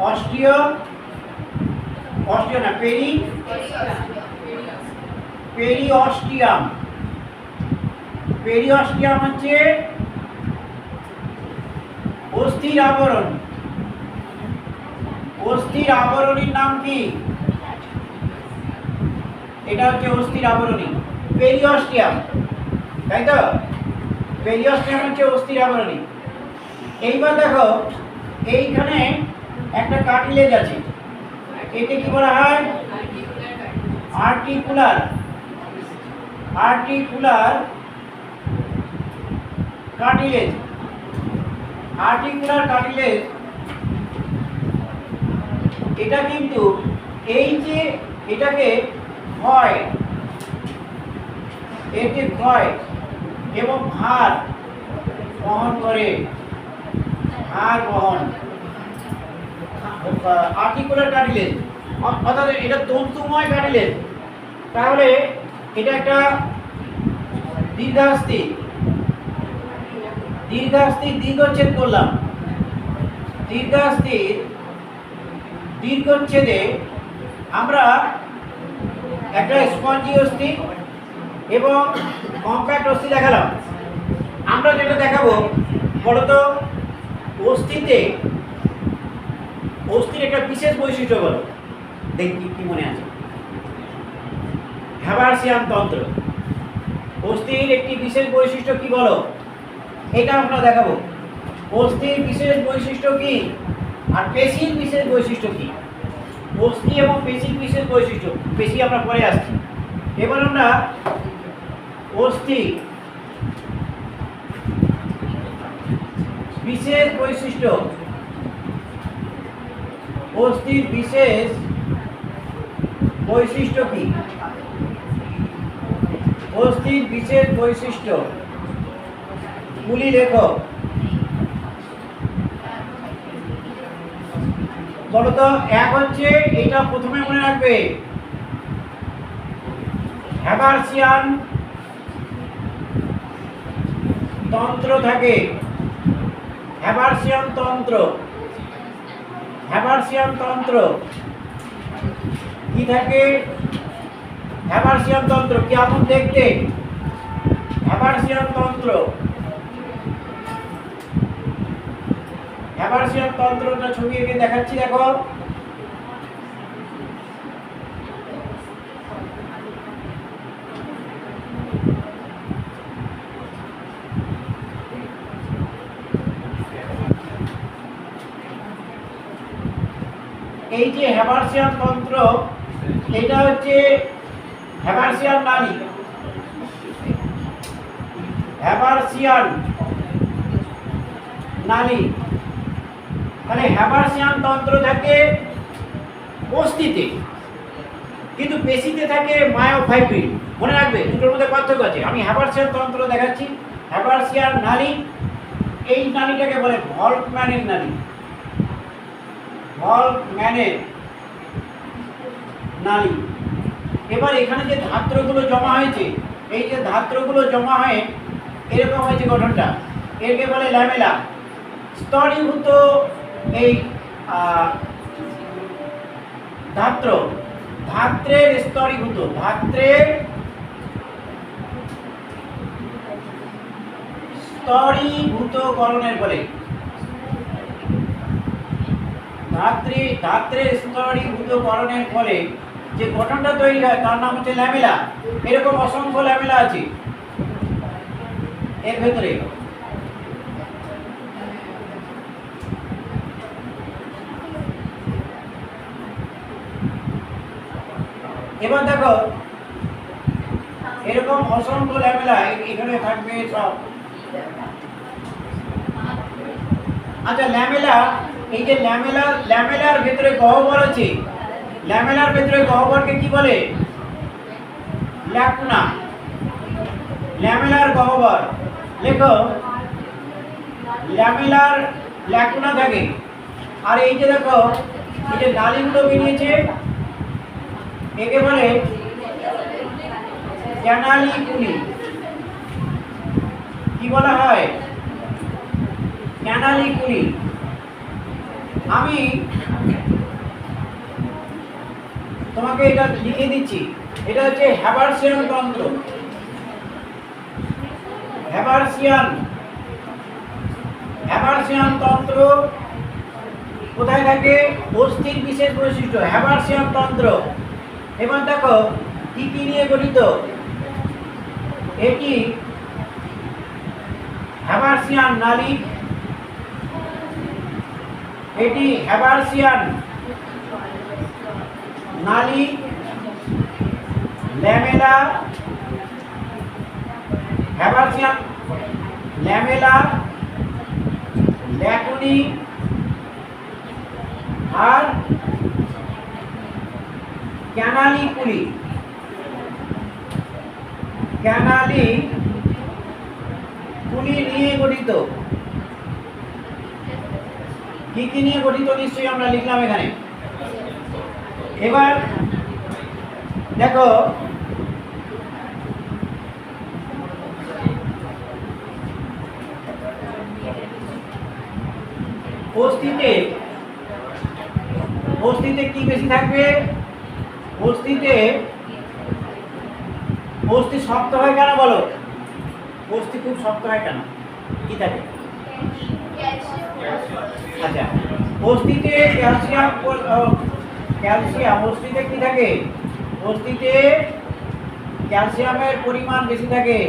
অস্টিও, অস্টিও না, পেরিঅস্টিয়াম। পেরিঅস্টিয়াম হচ্ছে অস্থির আবরণ। অস্থির আবরণীর নাম কি, এটা হচ্ছে অস্থির আবরণী পেরিঅস্টিয়াম, তাই তো? পেরিঅস্টিয়াম হচ্ছে অস্থির আবরণী। এইবার দেখো এইখানে একটা কার্টিলেজ আছে, একে কি বলা হয়, articular, articular cartilage. Articular cartilage এটা কিন্তু এই যে এটাকে ক্ষয়, এর যে ক্ষয় এবং ভার বহন করে, ভার বহন, আর্টিকুলার কার্টিলেজ অর্থাৎ এটা তন্তুময় কার্টিলেজ। তাহলে এটা একটা দীর্ঘাস্থি, দীর্ঘাস্থির দীর্ঘচ্ছেদ করলাম, দীর্ঘাস্থির দীর্ঘচ্ছেদে আমরা একটা স্পঞ্জি অস্থি এবং কম্প্যাক্ট অস্থি দেখালাম। আমরা যেটা দেখাবো বলতো, অস্থিতে, অস্থির একটা বিশেষ বৈশিষ্ট্য বলো, দেখি কি মনে আছে। হ্যাবার্সিয়ান তন্ত্র, অস্থির একটি বিশেষ বৈশিষ্ট্য কি বলো, এটা আমরা দেখাবো। অস্থির বিশেষ বৈশিষ্ট্য কি আর পেশির বিশেষ বৈশিষ্ট্য কি, অস্থি এবং পেশির বিশেষ বৈশিষ্ট্য, পেশি আমরা পরে আসছি। এবার আমরা অস্থি বিশেষ বৈশিষ্ট্য, অস্থির বিশেষ বৈশিষ্ট্য কি, অস্থির বিশেষ বৈশিষ্ট্য গুলি লেখো বলতো। এক হচ্ছে, এটা প্রথমে মনে রাখবে, হ্যাবার্সিয়ান তন্ত্র থাকে, হ্যাবার্সিয়ান তন্ত্র, হ্যাবার্সিয়ান তন্ত্র কি থাকে, হ্যাবার্সিয়ান তন্ত্র কেমন দেখতে, হ্যাবার্সিয়ান তন্ত্র, হ্যাবার্সিয়ান তন্ত্রটা ছবি এঁকে দেখাচ্ছি, দেখো। এই যে হ্যাবার্সিয়ান তন্ত্র, এটা হচ্ছে হ্যাবার্সিয়ান নালী, হ্যাবার্সিয়ান নালী। তাহলে হ্যাবার্সিয়ান তন্ত্র থাকে অস্থিতে, কিন্তু পেশিতে থাকে মায়োফাইব্রিল। মনে রাখবে দুটোর মধ্যে পার্থক্য আছে। আমি হ্যাবার্সিয়ান তন্ত্র দেখাচ্ছি, হ্যাবার্সিয়ান নালী, এই নালীটাকে বলে ভল্কম্যানের নালী, ভল্কম্যানের নালী। এবার এখানে যে ধাত্রগুলো জমা হয়েছে, এই যে ধাত্রগুলো জমা হয়ে এরকম হয়েছে গঠনটা, এরকে বলে ল্যামেলা। স্তরীভূত এই ধাত্র, ধাত্রের স্তরীভূত, ধাত্রের স্তরীভূতকরণের ফলে, ধাত্রের স্তরীভূতকরণের ফলে যে গঠনটা তৈরি হয় তার নাম হচ্ছে ল্যামেলা। এরকম অসংখ্য ল্যামেলা আছে এর ভেতরে। এবার দেখো এরকম অসংখ্য ল্যামেলা এখানে থাকবে সব। আচ্ছা ল্যামেলা, এই যে ল্যামেলার ভেতরে গহ্বর আছে, ল্যামেলার ভেতরে গহ্বরকে কি বলে? ল্যাকুনা। ল্যামেলার গহ্বর লেখো, ল্যামেলার ল্যাকুনা থাকে। আর এই যে দেখো এই যে নালীগুলো বেরিয়েছে একে বলে ক্যানালিকুলি। কি বলা হয়? ক্যানালিকুলি। আমি তোমাকে এটা লিখে দিচ্ছি, এটা হচ্ছে হ্যাবার্সিয়ান তন্ত্র। হ্যাবার্সিয়ান তন্ত্র কোথায় থাকে? অস্থির বিশেষ বৈশিষ্ট্য হ্যাবার্সিয়ান তন্ত্র। এবার দেখো কি কি নিয়ে গঠিত। এটি হ্যাবার্সিয়ান নালী, এটি হ্যাবার্সিয়ান নালী, ল্যামেলা, হ্যাবার্সিয়ান ল্যামেলা, ল্যাকুনি আর ক্যানালিকুলি। ক্যানালিকুলি নিয়ে গঠিত। কি কি নিয়ে গঠিত নিশ্চয়ই আমরা লিখলাম এখানে। এবার দেখো অস্থিতে কি বেশি থাকবে? অস্থি শক্ত হয় কেন বলো? অস্থি খুব শক্ত হয় কেন? কি থাকে? আচ্ছা অস্থিতে ক্যালসিয়াম অস্থিতে কি থাকে? অস্থিতে ক্যালসিয়ামের পরিমাণ বেশি থাকে।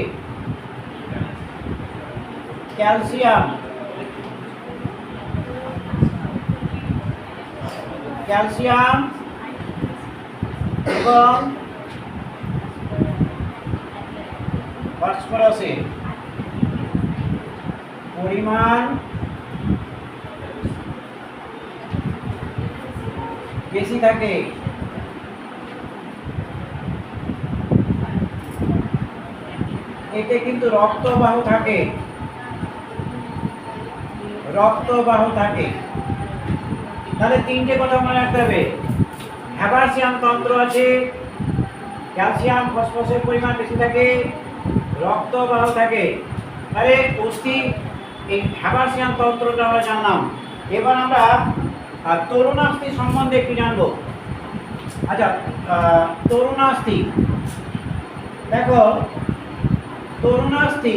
ক্যালসিয়াম এবং ফসফরাসের পরিমাণ বেশি থাকে। এতে কিন্তু রক্তবাহ থাকে। তাহলে তিনটে কথা মনে রাখতে হবে। হ্যাবার্সিয়ান তন্ত্র আছে, ক্যালসিয়াম ফসফরাসের পরিমাণ বেশি থাকে, রক্তবাহ থাকে। তাহলে অস্থি এই হ্যাবার্সিয়ান তন্ত্রটা আমরা জানলাম। এবার আমরা তরুণাস্থি সম্বন্ধে একটু জানবো। আচ্ছা তরুণাস্থি দেখো, তরুণাস্থি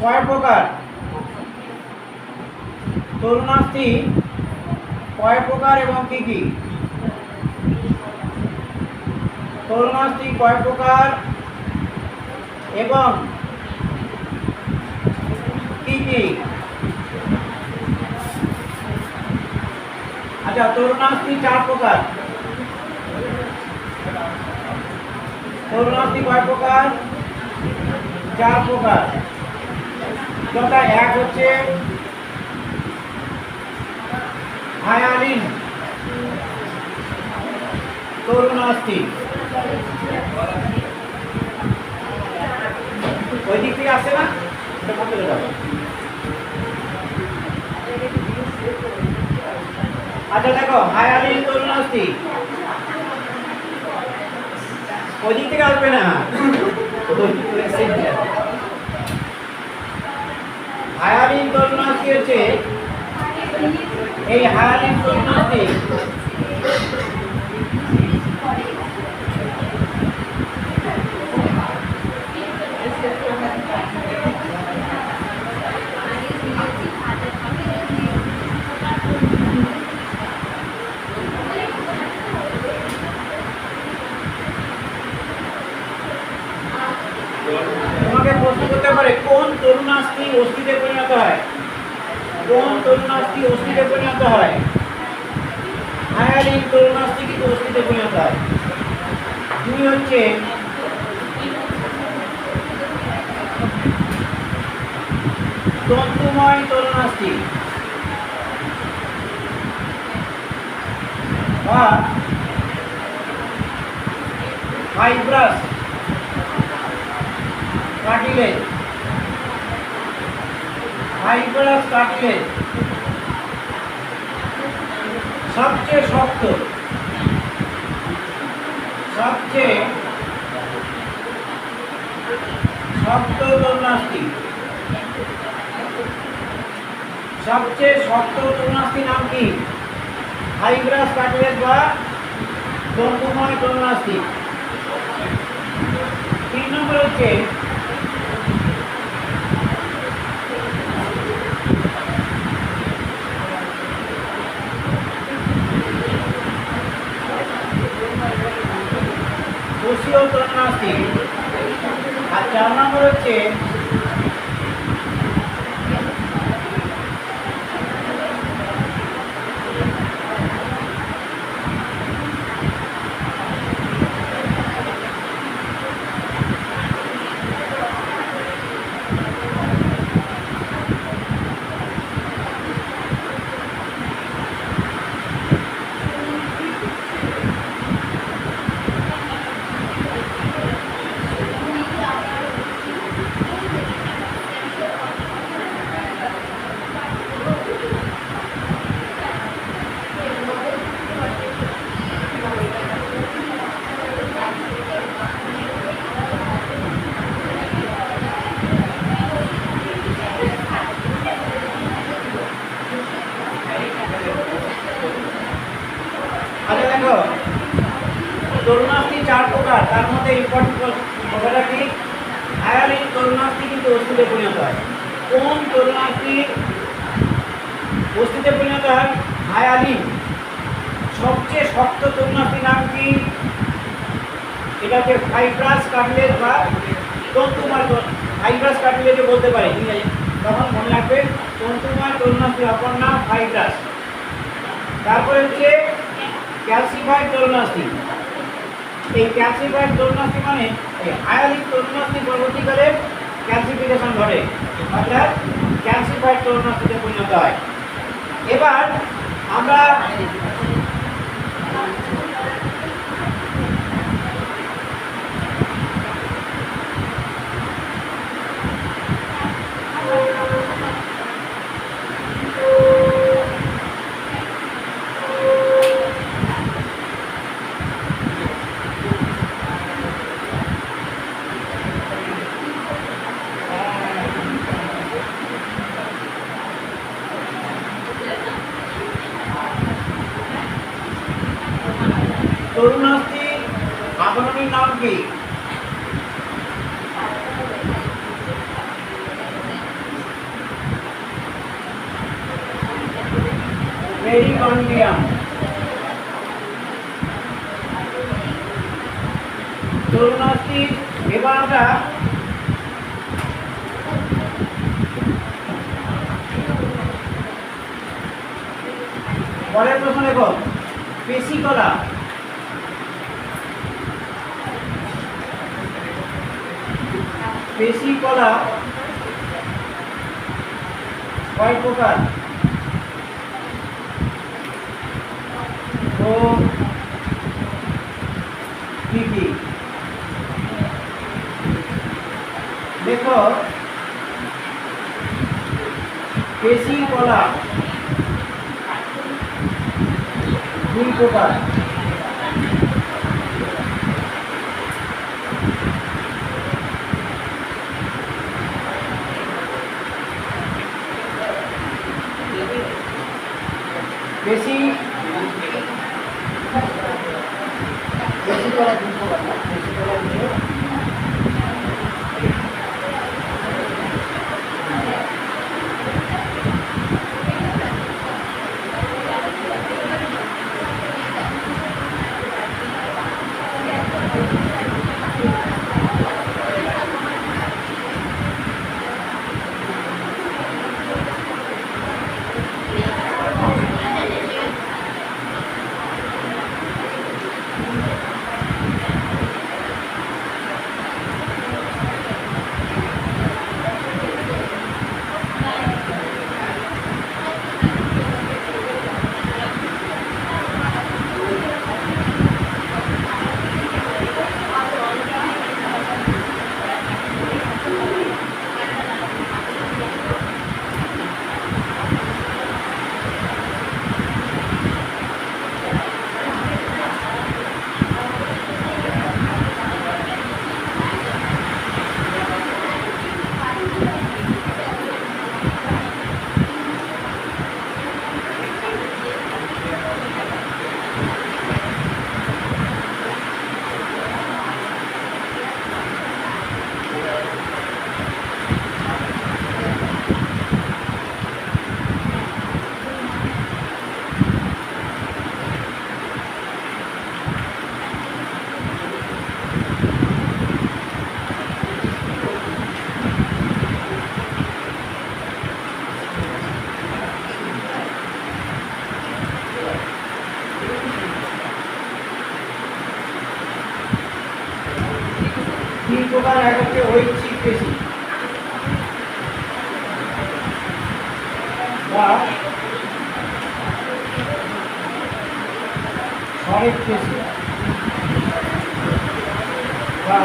কয় প্রকার? তরুণাস্থি কয় প্রকার এবং কি কি? তরুণাস্থি কয় প্রকার এবং কি কি? আচ্ছা তরুণাস্থি 4 প্রকার। তরুণাস্থি কয় প্রকার? 4 প্রকার। যথা এক হচ্ছে হায়ালিন তরুণাস্থি। ওই দিক থেকে আসছে না? আচ্ছা দেখো হায়ালিন তরুণাস্থি ওই দিক থেকে আসবে না। হায়ালিন তরুণাস্থি হচ্ছে এই হায়ালিন তরুণাস্থি তোমাকে প্রশ্ন করতে পারে কোন তরুণাস্থি অস্থিতে পরিণত হয়? কোন তরুণাস্থি অস্থিতে পরিণত হয়? হায়ালিন তরুণাস্থি কিন্তু অস্তিতে পরিণত হয়। 2 হচ্ছে তন্তুময় তরুণাস্থি বা ফাইব্রাস কার্টিলেজ। ফাইব্রাস কার্টিলেজ সবচেয়ে শক্ত তরুণাস্থি। সবচেয়ে শক্ত তরুণাস্থি নাম কি? ফাইব্রাস কার্টিলেজ বা তন্তুময় তরুণাস্থি। 3 নম্বর হচ্ছে কোষীয় তরুণাস্থি। আর 4 নম্বর হচ্ছে দেখো তরুণাস্থি 4 প্রকার। তার মধ্যে ইম্পর্টেন্ট কথাটা কি? হায়ালিন তরুণাস্থি কিন্তু অস্থিতে পরিণত হয়। কোন তরুণাস্থি অস্থিতে পরিণত হয়? হায়ালিন। সবচেয়ে শক্ত তরুণাস্থির নাম কি? এটাকে ফাইব্রাস কার্টিলেজ বা তন্তুময়। ফাইব্রাস কার্টিলেজে বলতে পারি, ঠিক আছে? তখন মনে রাখবে তন্তুময় তরুণাস্থির অপর নাম ফাইব্রাস। তারপরে হচ্ছে ক্যালসিফাইড তরুণাস্থি। এই ক্যালসিফাইড তরুণাস্থি মানে এই হায়ালিন তরুণাস্থি পরবর্তীকালে ক্যালসিফিকেশন ঘটে, অর্থাৎ ক্যালসিফাইড তরুণাস্থিতে পরিণত হয়। এবার আমরা তরুণাস্থি আবরণীর নাম কি? পেরিকন্ডিয়াম। তরুণাস্থি। এবার আমরা পরের প্রশ্ন দেখো, পেশিকলা। পেশিকলা কয় প্রকার ও কি কি? দেখো পেশিকলা 2 প্রকার। পেশিকলা 2 প্রকার। পেশিকলা হচ্ছে তিন প্রকার, এক হচ্ছে ঐচ্ছিক পেশি বা সরেক পেশি বা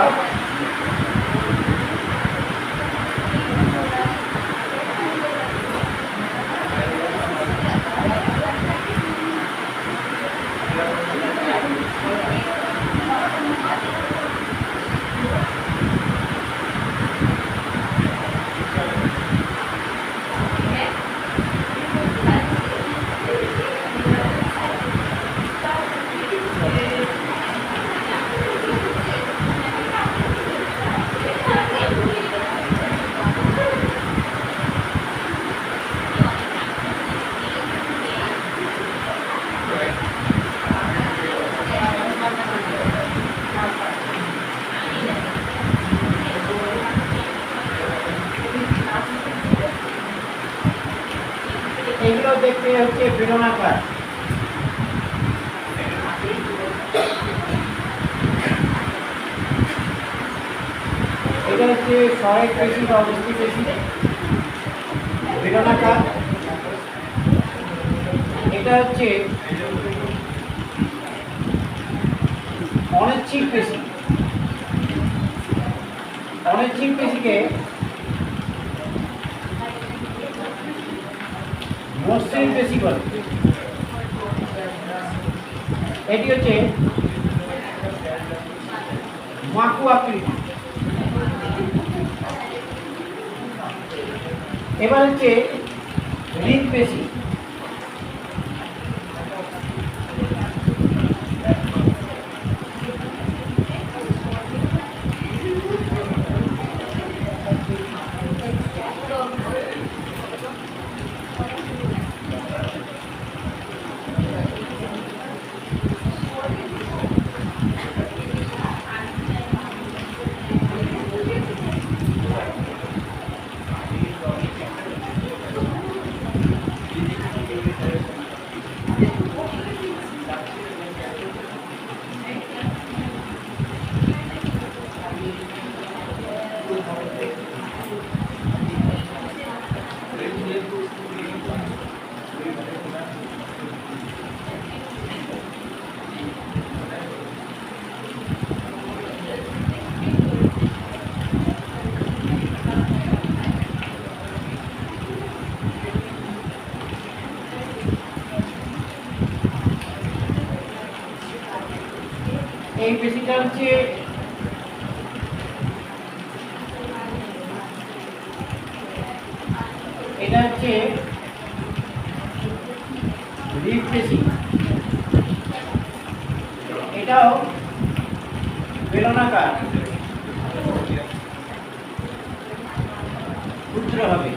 এগুলো দেখতে হচ্ছে বেলনাকার। এটা হচ্ছে সহায়ক পেশি বা অবস্থি পেশি, বেলনাকার। এটা হচ্ছে অনিচ্ছিক পেশি। অনিচ্ছিক পেশিকে মসৃণ পেশি বলে। এটি হচ্ছে মাকু আকৃতি। এবার হচ্ছে হৃদপেশি। এই পেশিটা হচ্ছে এটা হচ্ছে হৃদপেশি। এটাও বেলনাকার, ক্ষুদ্র হবে,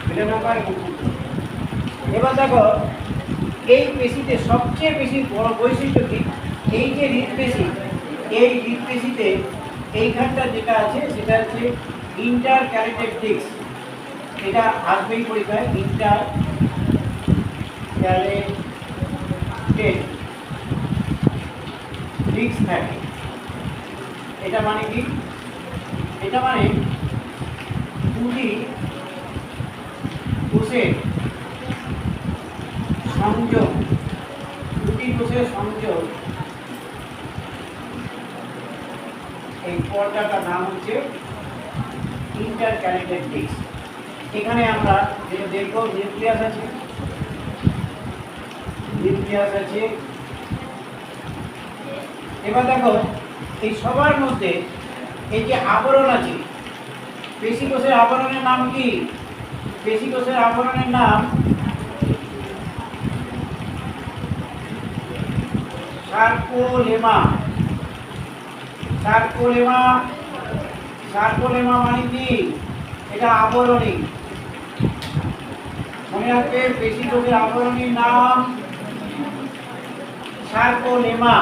বেলনাকার এবং ক্ষুদ্র। এবার দেখো এই পেশিতে সবচেয়ে বেশি বড় বৈশিষ্ট্য কি, এই যে হৃদপেশি, এই হৃদপেশিতে এইখানটা যেটা আছে সেটা হচ্ছে ইন্টার ক্যারেটেড ডিস্ক। এটা আসবেই পরীক্ষায়, ইন্টার ক্যারেটেড ডিস্ক থাকে। এটা মানে কি, এটা মানে দুটি কোষের সংযোগ, দুটি কোষের সংযোগ। এই পর্দাটার নাম হচ্ছে ইন্টার ক্যারেটেড ডিস্ক। এখানে আমরা যেটা দেখব নিউক্লিয়াস আছে, নিউক্লিয়াস আছে। এবার দেখো এই সবার মধ্যে এই যে আবরণ আছে, পেশি কোষের আবরণের নাম কি? পেশি কোষের আবরণের নাম সার্কোলেমা। সার্কোলেমা, সার্কোলেমা মানে কি? এটা আবরণী। মনে রাখবে পেশি কোষের আবরণীর নাম সার্কোলেমা।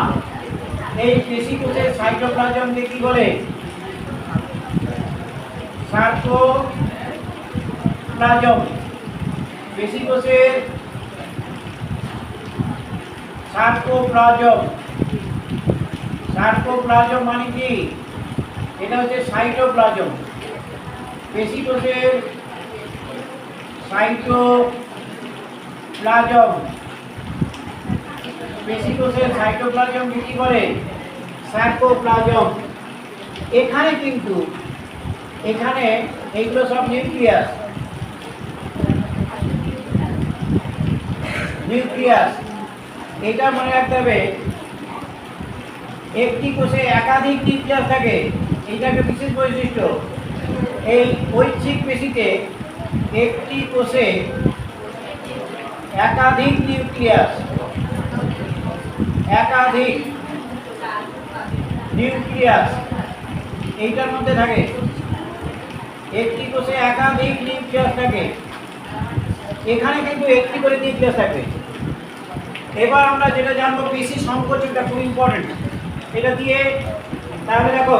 এই পেশি কোষের সাইটোপ্লাজমকে কি বলে? সার্কোপ্লাজম। পেশি কোষের সার্কোপ্লাজম। সার্কোপ্লাজম মানে কি? এটা হচ্ছে সাইটোপ্লাজম। পেশিকোষের সাইটোপ্লাজম, পেশিকোষের সাইটোপ্লাজম কি করে? সার্কোপ্লাজম। এখানে কিন্তু এখানে এইগুলো সব নিউক্লিয়াস। নিউক্লিয়াস এটা মনে রাখতে হবে, একটি কোষে একাধিক নিউক্লিয়াস থাকে, এইটাকে বিশেষ বৈশিষ্ট্য। এই ঐচ্ছিক পেশিতে একটি কোষে একাধিক নিউক্লিয়াস, একাধিক নিউক্লিয়াস এইটার মধ্যে থাকে। একটি কোষে একাধিক নিউক্লিয়াস থাকে, এখানে কিন্তু একটি করে নিউক্লিয়াস থাকবে। এবার আমরা যেটা জানবো, পেশি সংকোচনটা খুব ইম্পর্টেন্ট। এটা দিয়ে তাহলে দেখো,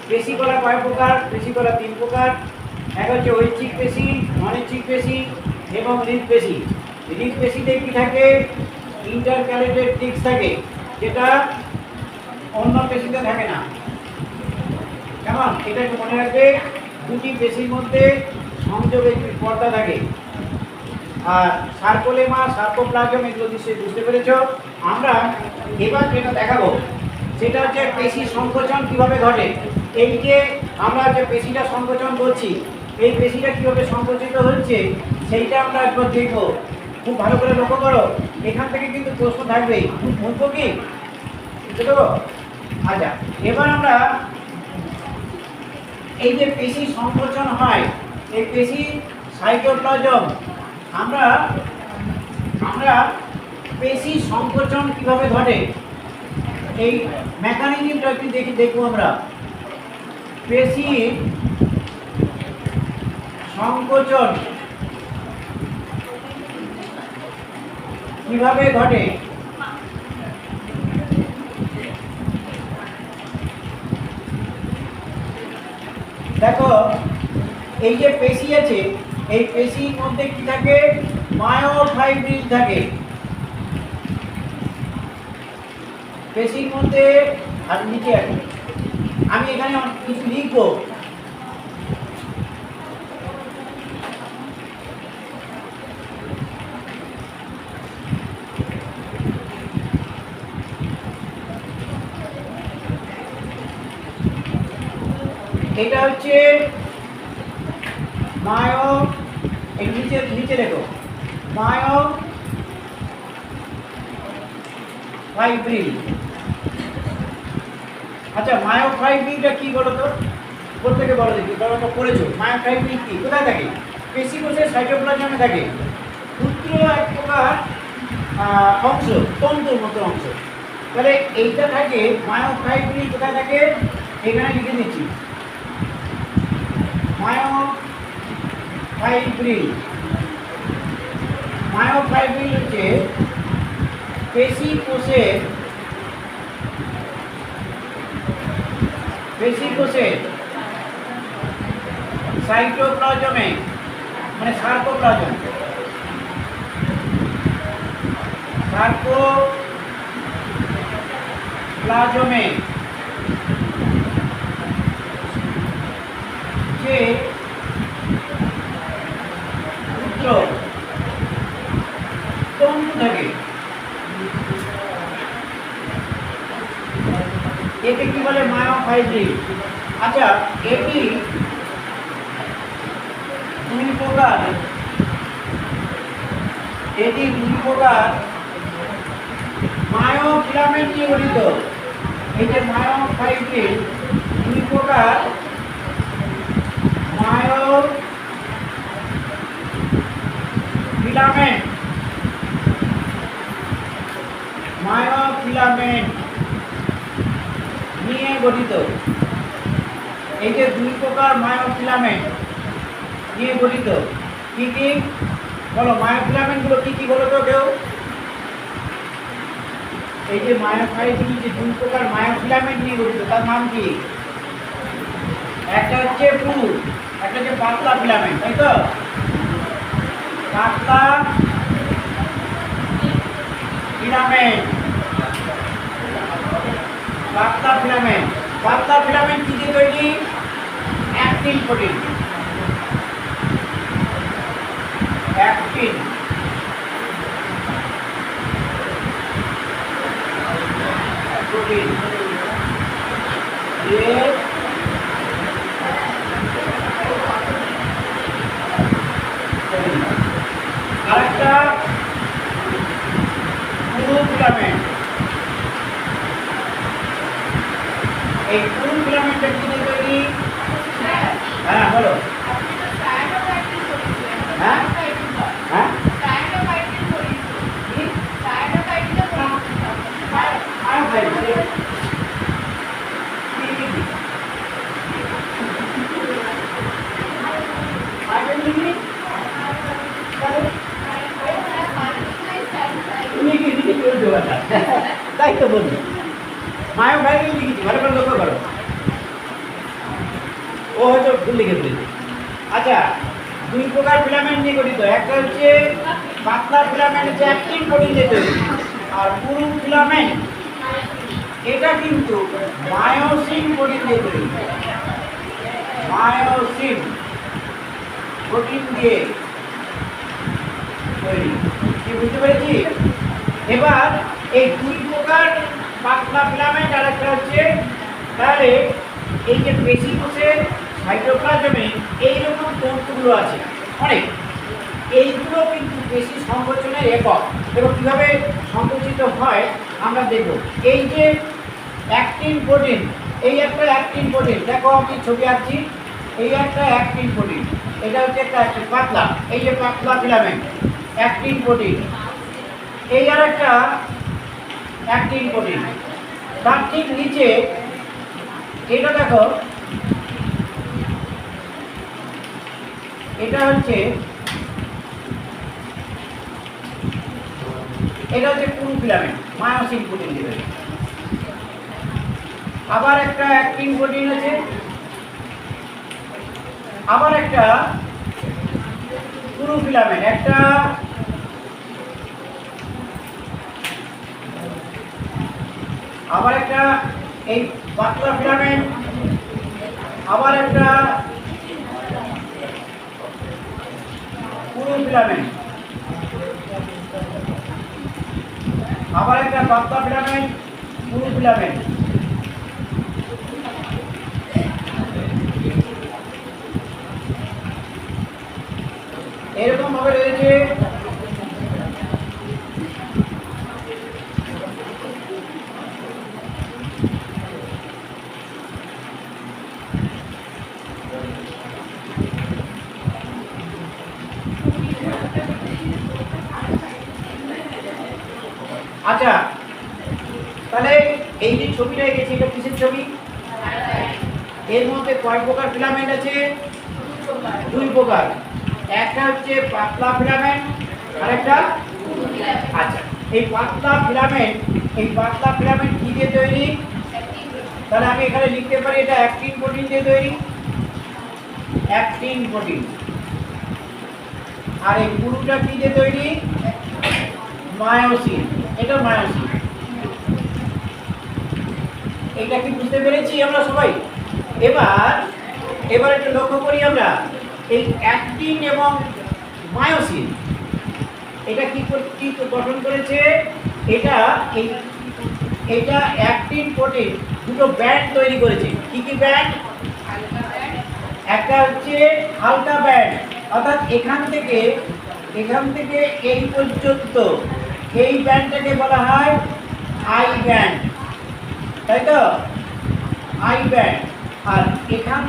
পেশি কলা কয় প্রকার? পেশি কলা 3 প্রকার। এক হচ্ছে ঐচ্ছিক পেশি, অনৈচ্ছিক পেশি এবং হৃদপেশি। হৃদপেশিতে কি থাকে? ইন্টারক্যালেটেড ডিস্ক থাকে, যেটা অন্য পেশিতে থাকে না। কেমন? এটা একটু মনে রাখবে, দুটি পেশির মধ্যে সংযোগে পর্দা থাকে। আর সার্কোলেমা, সার্কোপ্লাজম এগুলো নিশ্চয়ই বুঝতে পেরেছ। আমরা এবার যেটা দেখাবো সেটা হচ্ছে পেশি সংকোচন কিভাবে ঘটে। এই যে আমরা যে পেশিটা সংকোচন করছি, এই পেশিটা কিভাবে সংকোচিত হচ্ছে সেইটা আমরা একবার দেখবো। খুব ভালো করে লক্ষ্য করো, এখান থেকে কিন্তু প্রশ্ন থাকবেই। বুঝবো কি? বুঝতে দেবো? আচ্ছা, এবার আমরা এই যে পেশি সংকোচন হয়, এই পেশি সাইটোপ্লাজম, আমরা পেশি সংকোচন কিভাবে ঘটে এই মেকানিজমটা একটু দেখবো আমরা। পেশি সংকোচন কিভাবে ঘটে? দেখো, এই যে পেশি আছে, এই পেশির মধ্যে কি থাকে? মায়োফাইব্রিল থাকে। পেশির মধ্যে আর নিচে আছে, আমি এখানে কিছু লিখবো। এটা হচ্ছে মায়ো, এই নিচে নিচে দেখো, মায়োফাইব্রিল। আচ্ছা, মায়োফাইব্রিলটা কি বলো তো? প্রত্যেকে বলো দেখি, বলো তো পড়েছো। মায়োফাইব্রিল কি, কোথায় থাকে? পেশি কোষের সাইটোপ্লাজমে থাকে। ক্ষুদ্র এক প্রকার অংশ, তন্তুর মতো অংশ। তাহলে এইটা থাকে মায়োফাইব্রিল। কোথায় থাকে? এখানে লিখে দিচ্ছি, মায়োফাইব্রিল। মায়োফাইব্রিল হচ্ছে পেশি কোষের সাইটোপ্লাজমে, মানে সার্কোপ্লাজমে যে ক্ষুদ্র তন্তু থাকে, একে কি বলে? মায়োফাইব্রিল। আচ্ছা, এটি দুই প্রকার। মায়োফিলামেন্ট নিয়ে গঠিত। এই যে মায়োফাইব্রিল, দুই প্রকার। মায়োফিলামেন্ট নিয়ে গঠিত। এই যে দুই প্রকার মায়োফিলামেন্ট নিয়ে গঠিত। কি কি বলো? মায়োফিলামেন্ট গুলো কি কি বলো তো কেউ? এই যে মায়োফাইব্রিল, যে দুই প্রকার মায়োফিলামেন্ট নিয়ে গঠিত, তার নাম কি? একটা হচ্ছে পুরু, একটা হচ্ছে পাতলা ফিলামেন্ট, তাই তো? পাতলা ফিলামেন্ট পাতলা ফিলামেন্ট। পাতলা ফিলামেন্ট কি দিয়ে তৈরি? Actin protein. অ্যাক্টিন প্রোটিন এর আরেকটা পুরু ফিলামেন্ট। এই পুরু ফিলামেন্টের কি দিয়ে তৈরি? হ্যাঁ বলো। হ্যাঁ হ্যাঁ তাই তো বলছি, মায়ো ভাই লিখেছি, ভালো করে লক্ষ্য করো। ও হয়তো ভুল লিখে ফেলেছে। আচ্ছা, দুই প্রকার ফিলামেন্ট নিয়ে গঠিত। একটা হচ্ছে পাতলা ফিলামেন্ট, হচ্ছে অ্যাক্টিন প্রোটিন দিয়ে তৈরি। আর পুরু ফিলামেন্ট এটা কিন্তু মায়োসিন প্রোটিন দিয়ে তৈরি। মায়োসিন প্রোটিন দিয়ে তৈরি। কি বুঝতে পেরেছি? এবার এই দুই প্রকার পাতলা ফিলামেন্ট আর একটা হচ্ছে, তাহলে এই যে পেশি কোষের সাইটোপ্লাজমে এইরকম তন্তুগুলো আছে অনেক, এইগুলো কিন্তু পেশি সংকোচনের একক। এবং কীভাবে সংকুচিত হয় আমরা দেখব। এই যে অ্যাক্টিন প্রোটিন, এই একটা অ্যাক্টিন প্রোটিন, দেখো আমি ছবি আঁকছি, এই একটা অ্যাক্টিন প্রোটিন, এটা হচ্ছে একটা পাতলা, এই যে পাতলা ফিলামেন্ট অ্যাক্টিন প্রোটিন। এই আর একটা অ্যাক্টিন প্রোটিন, তার ঠিক নিচে এটা দেখো, এটা হচ্ছে পুরু ফিলামেন্ট, মায়োসিন প্রোটিন দিয়ে। আবার একটা অ্যাক্টিন প্রোটিন আছে, আবার একটা পুরু ফিলামেন্ট, একটা আবার একটা এই পাতলা ফিলামেন্ট, আবার একটা পুরু ফিলামেন্ট, আবার একটা পাতলা ফিলামেন্ট, পুরু ফিলামেন্ট। এরকম ভাবে রয়েছে। আচ্ছা, তাহলে এই যে ছবিটা এঁকেছি, এটা কিসের ছবি? এর মধ্যে কয় প্রকার ফিলামেন্ট আছে? দুই প্রকার। একটা হচ্ছে পাতলা ফিলামেন্ট আর একটা, আচ্ছা এই পাতলা ফিলামেন্ট, এই পাতলা ফিলামেন্ট কি দিয়ে তৈরি? তাহলে আমি এখানে লিখতে পারি এটা অ্যাক্টিন প্রোটিন দিয়ে তৈরি, অ্যাক্টিন প্রোটিন। আর এই পুরুটা কি দিয়ে তৈরি? মায়োসিন, এটা মায়োসিন। এটা কি বুঝতে পেরেছি আমরা সবাই? এবার একটু লক্ষ্য করি আমরা, এই অ্যাক্টিন এবং মায়োসিন এটা কি গঠন করেছে? এটা অ্যাক্টিন প্রোটিন দুটো ব্যান্ড তৈরি করেছে। কি কি ব্যান্ড? একটা হচ্ছে হালকা ব্যান্ড, অর্থাৎ এখান থেকে এই পর্যন্ত, এই ব্যান্ডটাকে বলা হয় আই ব্যান্ড, তাই তো? I band. আর এখান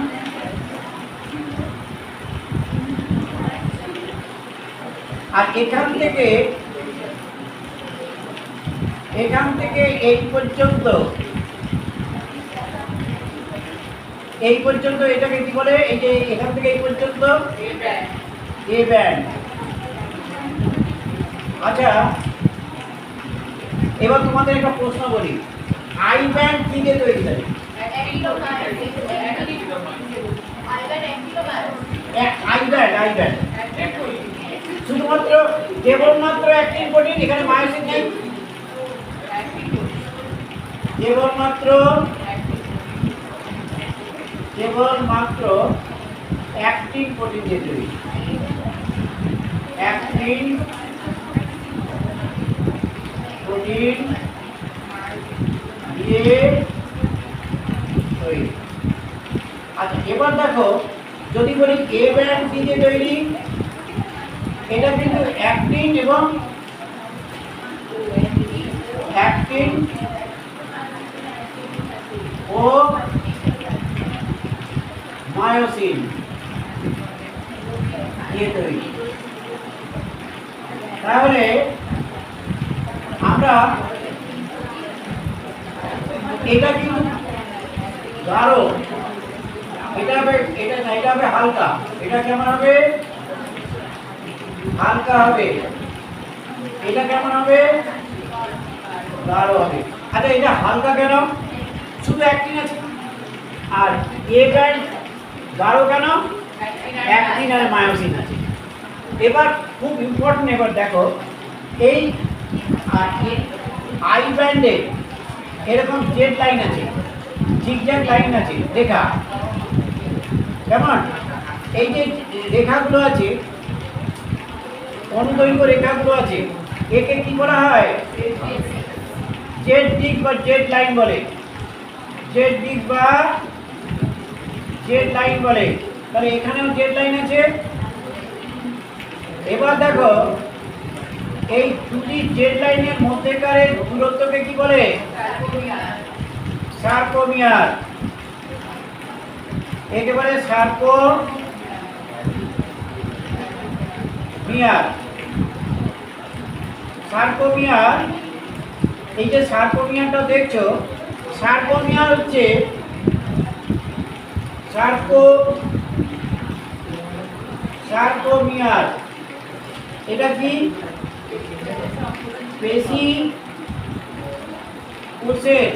থেকে এই পর্যন্ত এটাকে কি বলে? এই যে এখান থেকে এই পর্যন্ত এ ব্যান্ড। আচ্ছা, এবার তোমাদের একটা প্রশ্ন বলি, আই ব্যান্ড কি দিয়ে তৈরি হয়? আই ব্যান্ড শুধুমাত্র, কেবলমাত্র অ্যাক্টিন প্রোটিন, এখানে মায়োসিন নেই। কেবলমাত্র অ্যাক্টিন প্রোটিন দিয়ে তৈরি। অ্যাক্টিন প্রোটিন দিয়ে তৈরি। আচ্ছা, এবার দেখো, যদি বলি এ ব্যান্ড দিয়ে তৈরি, এটা কিন্তু অ্যাক্টিন এবং অ্যাক্টিন ও মায়োসিন দিয়ে তৈরি। তাহলে আমরা এটা কিন্তু গাঢ়, এটা হবে হালকা। এটা কেমন হবে? হালকা হবে। এটা কেমন হবে? গাঢ় হবে। আচ্ছা, এটা হালকা কেন? শুধু অ্যাক্টিন আছে। আর এ ব্যান্ড গাঢ় কেন? অ্যাক্টিন আর মায়োসিন আছে। এবার খুব ইম্পর্টেন্ট, এবার দেখো, এই আই ব্যান্ডে এরকম জেড লাইন আছে, জিগজ্যাগ লাইন আছে, রেখা। কেমন? এই যে রেখাগুলো আছে, অনুদৈর্ঘ্য রেখাগুলো আছে, একে কি করা হয়? জেড দিক বা জেড লাইন বলে। জেড দিক বা জেড লাইন বলে। তাহলে এখানেও জেড লাইন আছে। এবার দেখো, এই দুটি জেড লাইনের মধ্যেকার দূরত্বকে কি বলে? সার্কোমিয়ার। একেবারে সার্কোমিয়ার। সার্কোমিয়ার, এই যে সার্কোমিয়ারটা দেখছো, সার্কোমিয়ার হচ্ছে সার্কোমিয়ার। এটা কি? পেশি কোষের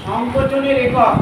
সংকোচনের একক।